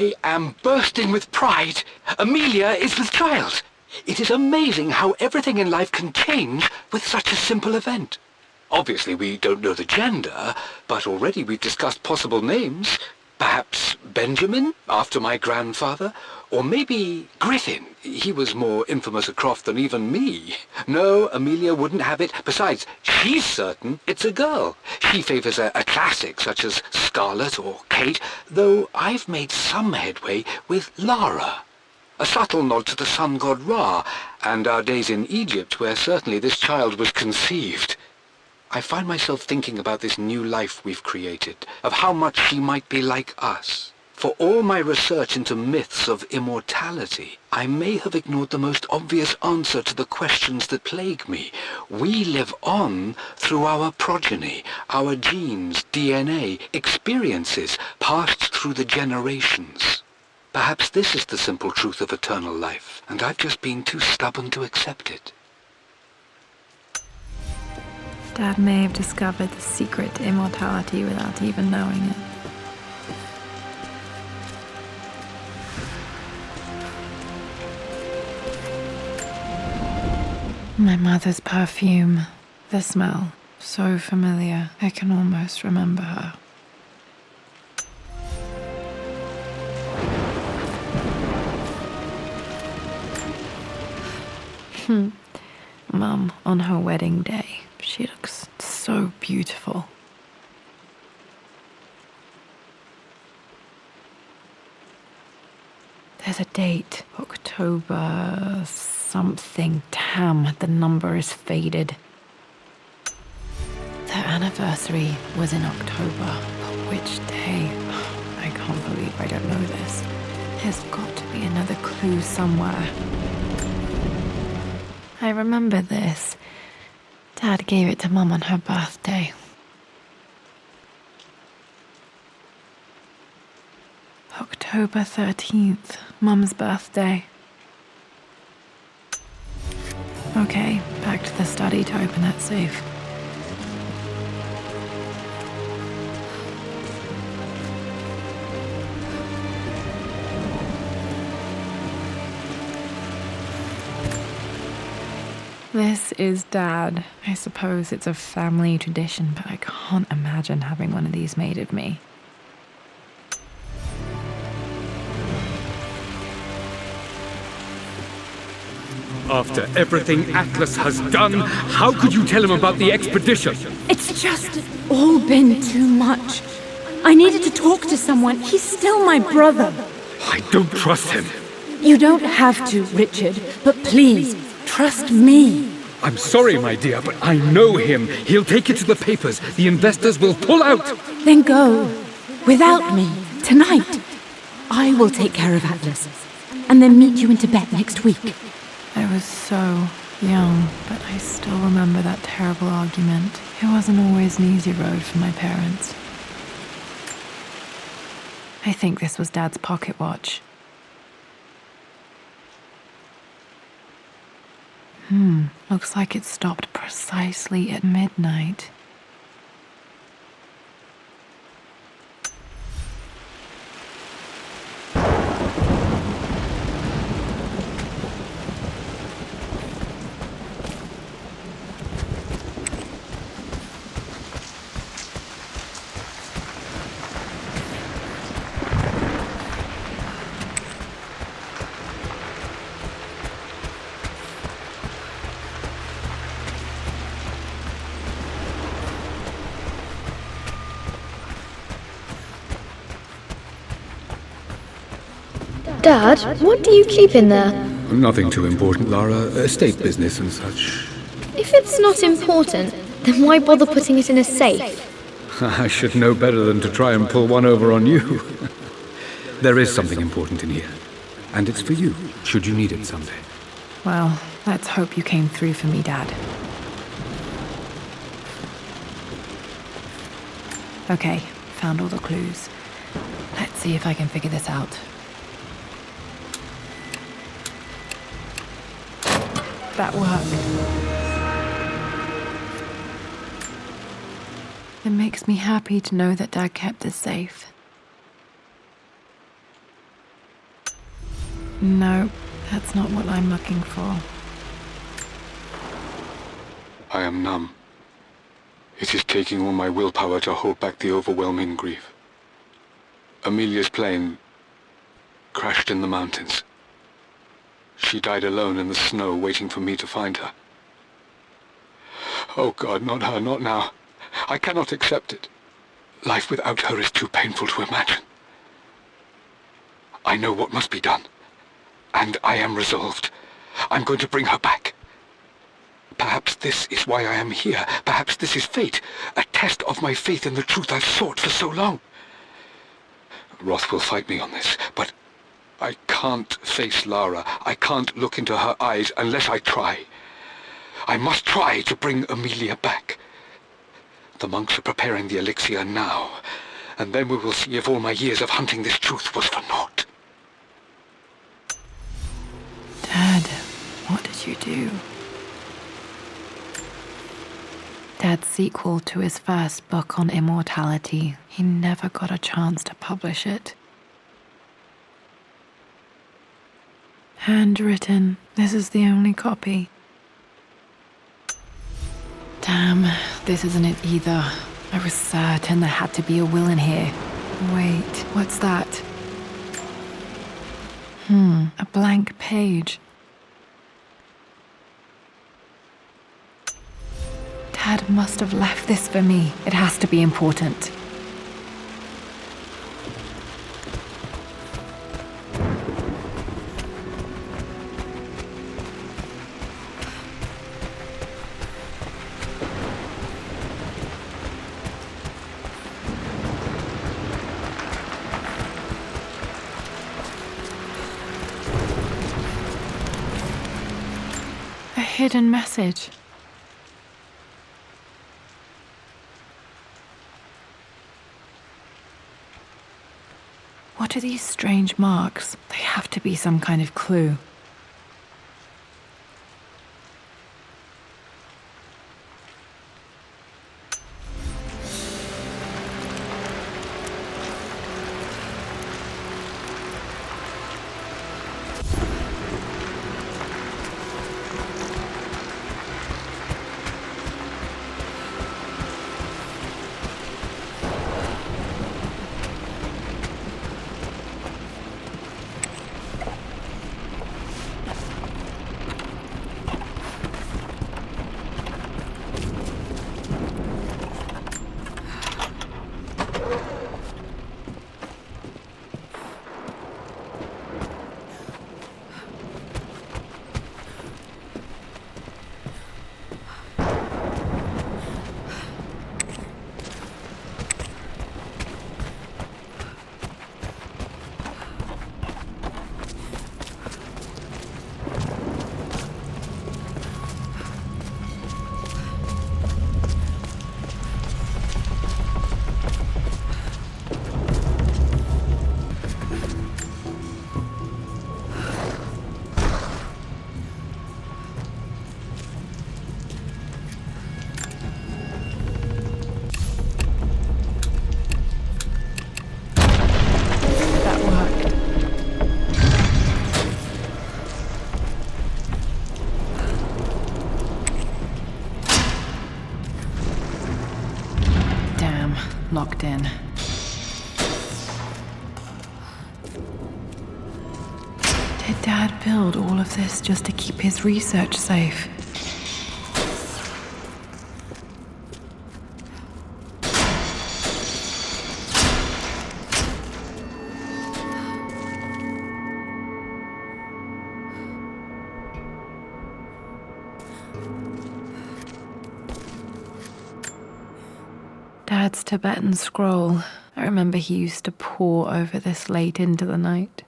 I am bursting with pride. Amelia is with child. It is amazing how everything in life can change with such a simple event. Obviously, we don't know the gender, but already we've discussed possible names. Perhaps Benjamin, after my grandfather? Or maybe Griffin. He was more infamous at Croft than even me. No, Amelia wouldn't have it. Besides, she's certain it's a girl. She favours a classic such as Scarlet or Kate, though I've made some headway with Lara. A subtle nod to the sun god Ra, and our days in Egypt, where certainly this child was conceived. I find myself thinking about this new life we've created, of how much she might be like us. For all my research into myths of immortality, I may have ignored the most obvious answer to the questions that plague me. We live on through our progeny, our genes, DNA, experiences passed through the generations. Perhaps this is the simple truth of eternal life, and I've just been too stubborn to accept it. Dad may have discovered the secret to immortality without even knowing it. My mother's perfume. The smell. So familiar. I can almost remember her. Mum, on her wedding day. She looks so beautiful. There's a date. October something. Damn, the number is faded. Their anniversary was in October. But which day? I can't believe I don't know this. There's got to be another clue somewhere. I remember this. Dad gave it to Mum on her birthday. October 13th, Mum's birthday. Okay, back to the study to open that safe. This is Dad. I suppose it's a family tradition, but I can't imagine having one of these made of me. After everything Atlas has done, how could you tell him about the expedition? It's just all been too much. I needed to talk to someone. He's still my brother. I don't trust him. You don't have to, Richard, but please, trust me. I'm sorry, my dear, but I know him. He'll take it to the papers. The investors will pull out. Then go. Without me. Tonight. I will take care of Atlas. And then meet you in Tibet next week. I was so young, but I still remember that terrible argument. It wasn't always an easy road for my parents. I think this was Dad's pocket watch. Looks like it stopped precisely at midnight. Dad, what do you keep in there? Nothing too important, Lara. Estate business and such. If it's not important, then why bother putting it in a safe? I should know better than to try and pull one over on you. There is something important in here. And it's for you, should you need it someday. Well, let's hope you came through for me, Dad. Okay, found all the clues. Let's see if I can figure this out. That worked. It makes me happy to know that Dad kept this safe. No, that's not what I'm looking for. I am numb. It is taking all my willpower to hold back the overwhelming grief. Amelia's plane crashed in the mountains. She died alone in the snow, waiting for me to find her. Oh God, not her, not now. I cannot accept it. Life without her is too painful to imagine. I know what must be done, and I am resolved. I'm going to bring her back. Perhaps this is why I am here. Perhaps this is fate, a test of my faith in the truth I've sought for so long. Roth will fight me on this, but I can't face Lara. I can't look into her eyes unless I try. I must try to bring Amelia back. The monks are preparing the elixir now, and then we will see if all my years of hunting this truth was for naught. Dad, what did you do? Dad's sequel to his first book on immortality. He never got a chance to publish it. Handwritten. This is the only copy. Damn, this isn't it either. I was certain there had to be a will in here. Wait, what's that? A blank page. Dad must have left this for me. It has to be important. A hidden message. What are these strange marks? They have to be some kind of clue. Locked in. Did Dad build all of this just to keep his research safe? Dad's Tibetan scroll. I remember he used to pore over this late into the night.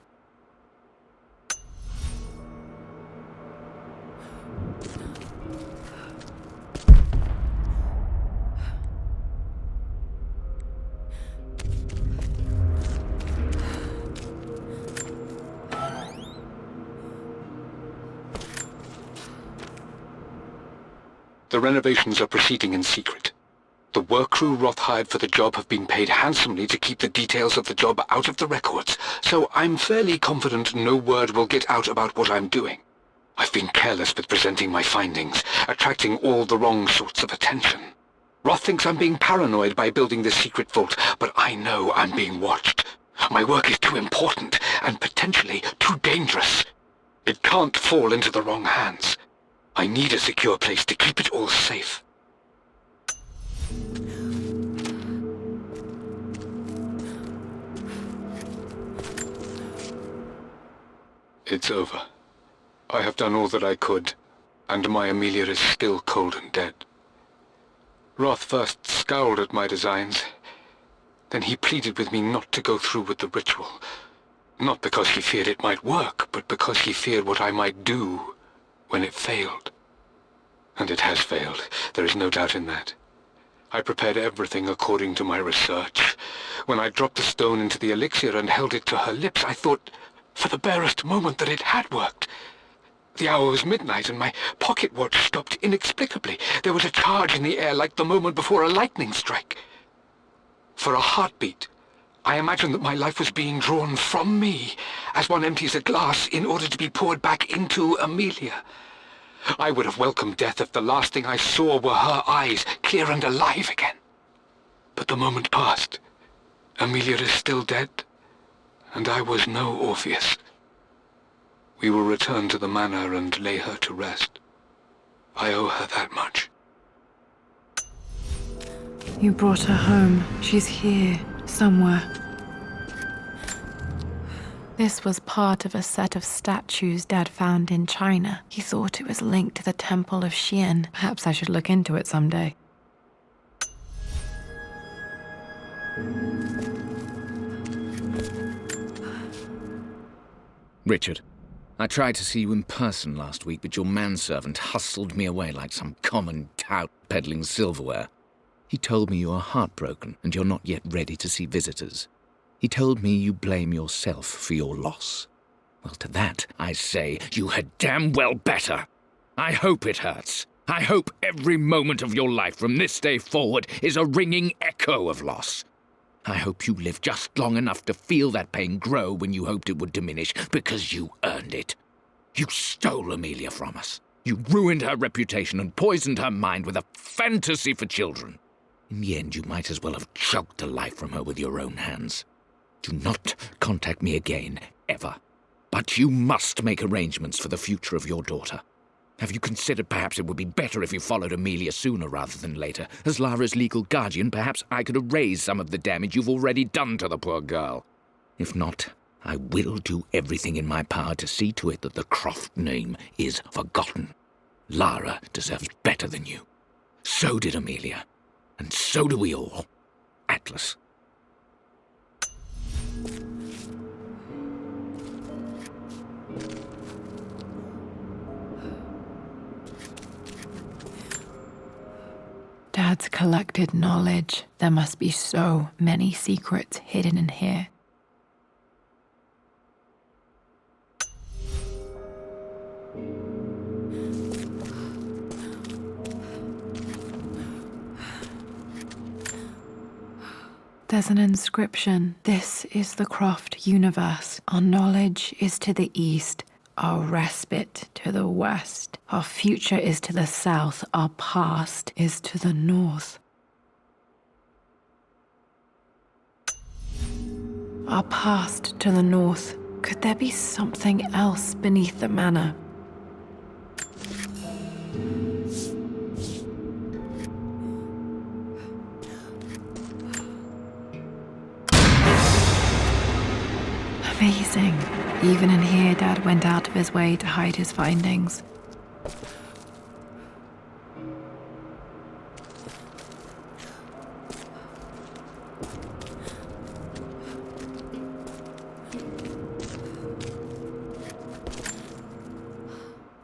The renovations are proceeding in secret. The work crew Roth hired for the job have been paid handsomely to keep the details of the job out of the records, so I'm fairly confident no word will get out about what I'm doing. I've been careless with presenting my findings, attracting all the wrong sorts of attention. Roth thinks I'm being paranoid by building this secret vault, but I know I'm being watched. My work is too important and potentially too dangerous. It can't fall into the wrong hands. I need a secure place to keep it all safe. It's over. I have done all that I could, and my Amelia is still cold and dead. Roth first scowled at my designs. Then he pleaded with me not to go through with the ritual. Not because he feared it might work, but because he feared what I might do when it failed. And it has failed. There is no doubt in that. I prepared everything according to my research. When I dropped the stone into the elixir and held it to her lips, I thought for the barest moment that it had worked. The hour was midnight, and my pocket watch stopped inexplicably. There was a charge in the air like the moment before a lightning strike. For a heartbeat, I imagined that my life was being drawn from me, as one empties a glass in order to be poured back into Amelia. I would have welcomed death if the last thing I saw were her eyes, clear and alive again. But the moment passed. Amelia is still dead, and I was no Orpheus. We will return to the Manor and lay her to rest. I owe her that much. You brought her home. She's here, somewhere. This was part of a set of statues Dad found in China. He thought it was linked to the Temple of Xian. Perhaps I should look into it someday. Richard, I tried to see you in person last week, but your manservant hustled me away like some common tout peddling silverware. He told me you are heartbroken and you're not yet ready to see visitors. He told me you blame yourself for your loss. Well, to that, I say you had damn well better. I hope it hurts. I hope every moment of your life from this day forward is a ringing echo of loss. I hope you live just long enough to feel that pain grow when you hoped it would diminish, because you earned it. You stole Amelia from us. You ruined her reputation and poisoned her mind with a fantasy for children. In the end, you might as well have choked the life from her with your own hands. Do not contact me again, ever. But you must make arrangements for the future of your daughter. Have you considered perhaps it would be better if you followed Amelia sooner rather than later? As Lara's legal guardian, perhaps I could erase some of the damage you've already done to the poor girl. If not, I will do everything in my power to see to it that the Croft name is forgotten. Lara deserves better than you. So did Amelia. And so do we all. Atlas. Dad's collected knowledge. There must be so many secrets hidden in here. There's an inscription. This is the Croft universe. Our knowledge is to the east, our respite to the west. Our future is to the south, our past is to the north. Our past to the north. Could there be something else beneath the manor? Amazing. Even in here, Dad went out of his way to hide his findings.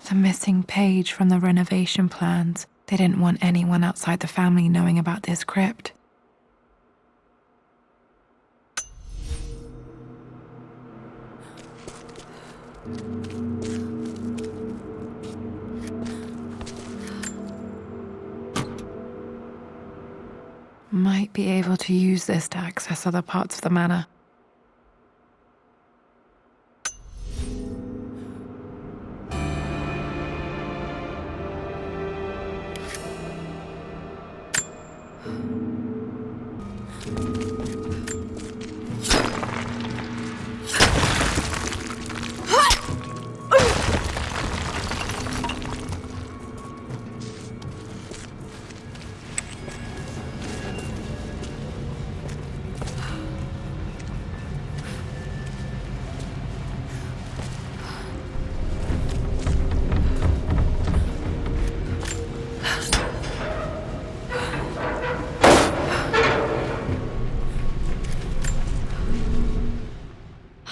The missing page from the renovation plans. They didn't want anyone outside the family knowing about this crypt. Might be able to use this to access other parts of the manor.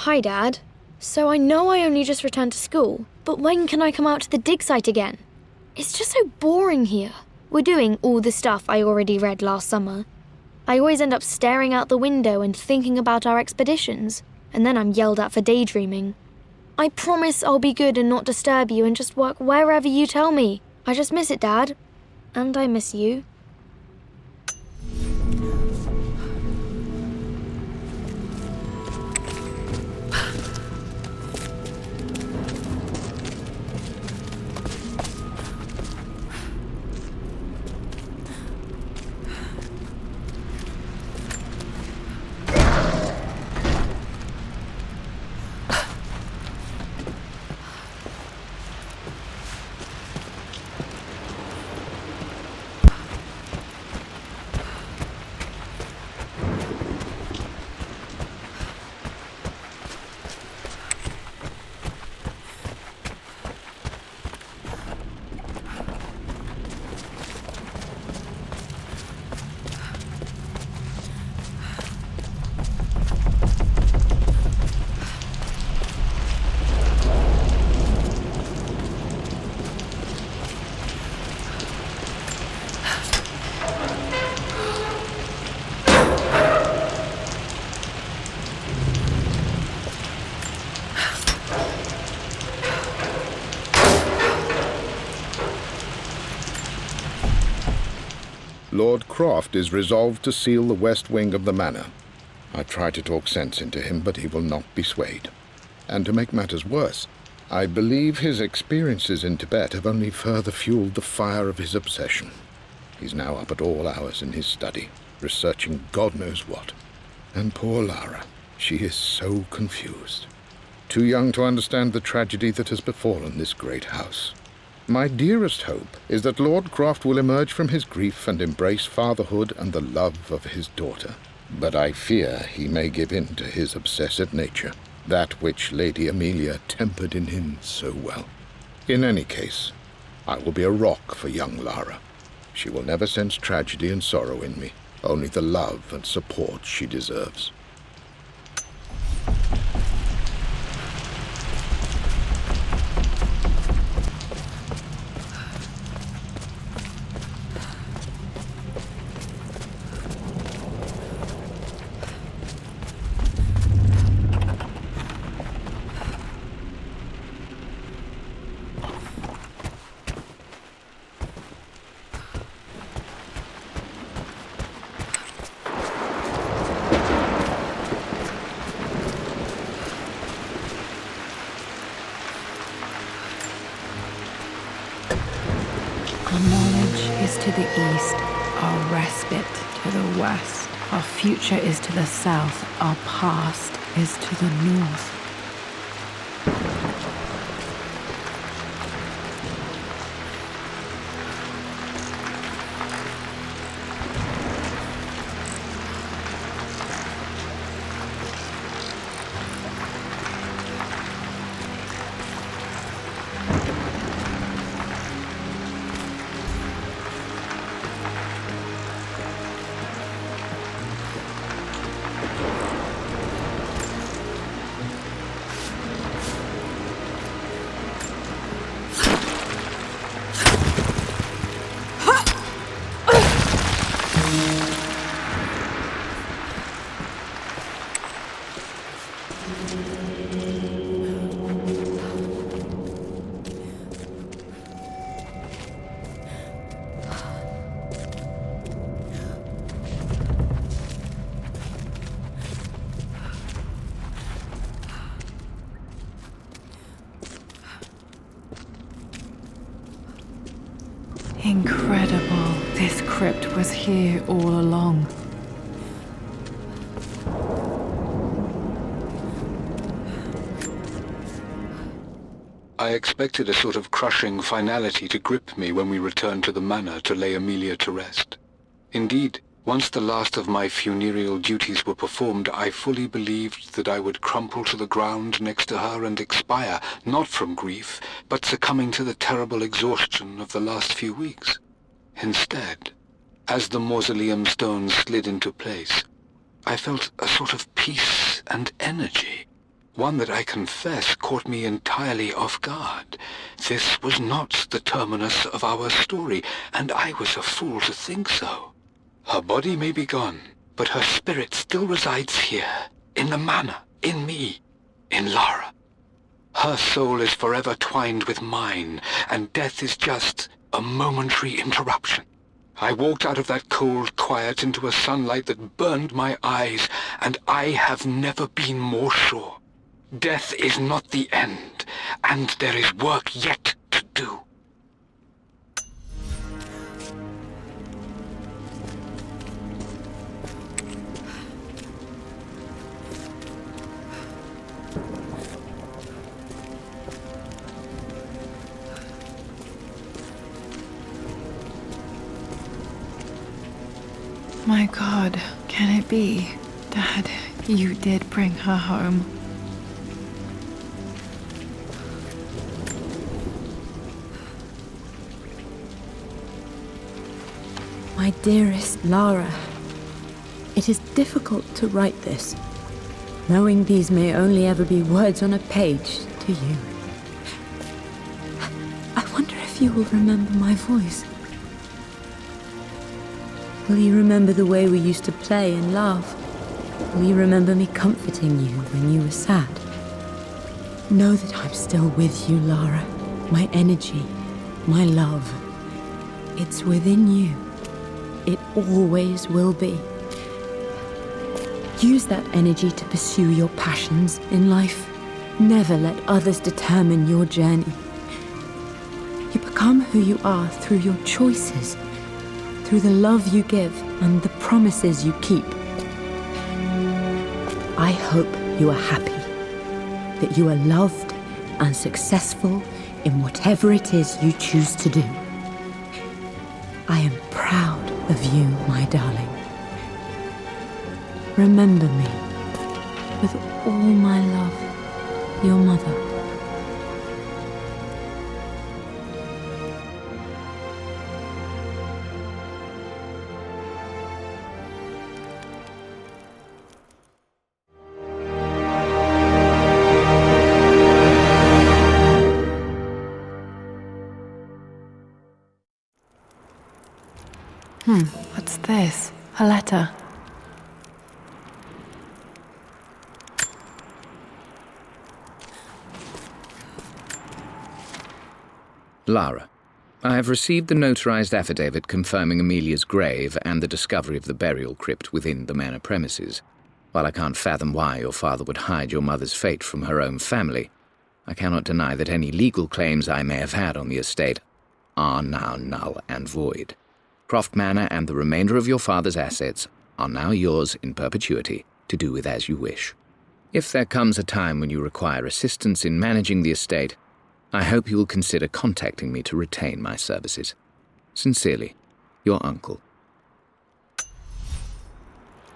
Hi, Dad. So I know I only just returned to school, but when can I come out to the dig site again? It's just so boring here. We're doing all the stuff I already read last summer. I always end up staring out the window and thinking about our expeditions, and then I'm yelled at for daydreaming. I promise I'll be good and not disturb you and just work wherever you tell me. I just miss it, Dad. And I miss you. Lord Croft is resolved to seal the west wing of the manor. I try to talk sense into him, but he will not be swayed. And to make matters worse, I believe his experiences in Tibet have only further fueled the fire of his obsession. He's now up at all hours in his study, researching God knows what. And poor Lara, she is so confused. Too young to understand the tragedy that has befallen this great house. My dearest hope is that Lord Croft will emerge from his grief and embrace fatherhood and the love of his daughter. But I fear he may give in to his obsessive nature, that which Lady Amelia tempered in him so well. In any case, I will be a rock for young Lara. She will never sense tragedy and sorrow in me, only the love and support she deserves. Our knowledge is to the east, our respite to the west. Our future is to the south, our past is to the north. Incredible. This crypt was here all along. I expected a sort of crushing finality to grip me when we returned to the manor to lay Amelia to rest. Indeed, once the last of my funereal duties were performed, I fully believed that I would crumple to the ground next to her and expire, not from grief, but succumbing to the terrible exhaustion of the last few weeks. Instead, as the mausoleum stones slid into place, I felt a sort of peace and energy. One that I confess caught me entirely off guard. This was not the terminus of our story, and I was a fool to think so. Her body may be gone, but her spirit still resides here, in the manor, in me, in Lara. Her soul is forever twined with mine, and death is just a momentary interruption. I walked out of that cold quiet into a sunlight that burned my eyes, and I have never been more sure. Death is not the end, and there is work yet to do. My God, can it be? Dad, you did bring her home. My dearest Lara, it is difficult to write this, knowing these may only ever be words on a page to you. I wonder if you will remember my voice. Will you remember the way we used to play and laugh? Will you remember me comforting you when you were sad? Know that I'm still with you, Lara. My energy, my love. It's within you. It always will be. Use that energy to pursue your passions in life. Never let others determine your journey. You become who you are through your choices, through the love you give and the promises you keep. I hope you are happy, that you are loved and successful in whatever it is you choose to do. I am proud of you, my darling. Remember me, with all my love, your mother. What's this? A letter. Lara, I have received the notarized affidavit confirming Amelia's grave and the discovery of the burial crypt within the manor premises. While I can't fathom why your father would hide your mother's fate from her own family, I cannot deny that any legal claims I may have had on the estate are now null and void. Croft Manor and the remainder of your father's assets are now yours in perpetuity to do with as you wish. If there comes a time when you require assistance in managing the estate, I hope you will consider contacting me to retain my services. Sincerely, your uncle.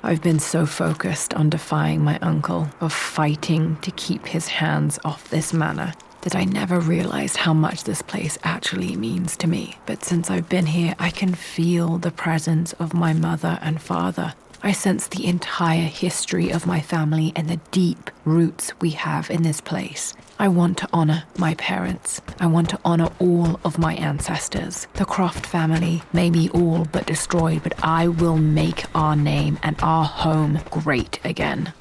I've been so focused on defying my uncle, of fighting to keep his hands off this manor, that I never realized how much this place actually means to me. But since I've been here, I can feel the presence of my mother and father. I sense the entire history of my family and the deep roots we have in this place. I want to honor my parents. I want to honor all of my ancestors. The Croft family may be all but destroyed, but I will make our name and our home great again.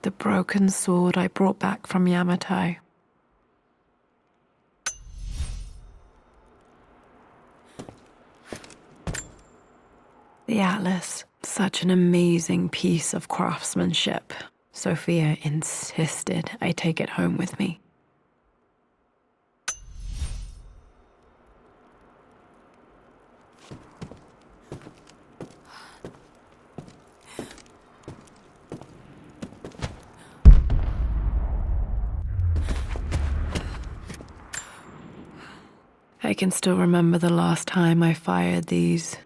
The broken sword I brought back from Yamato. The atlas, such an amazing piece of craftsmanship. Sophia insisted I take it home with me. I can still remember the last time I fired these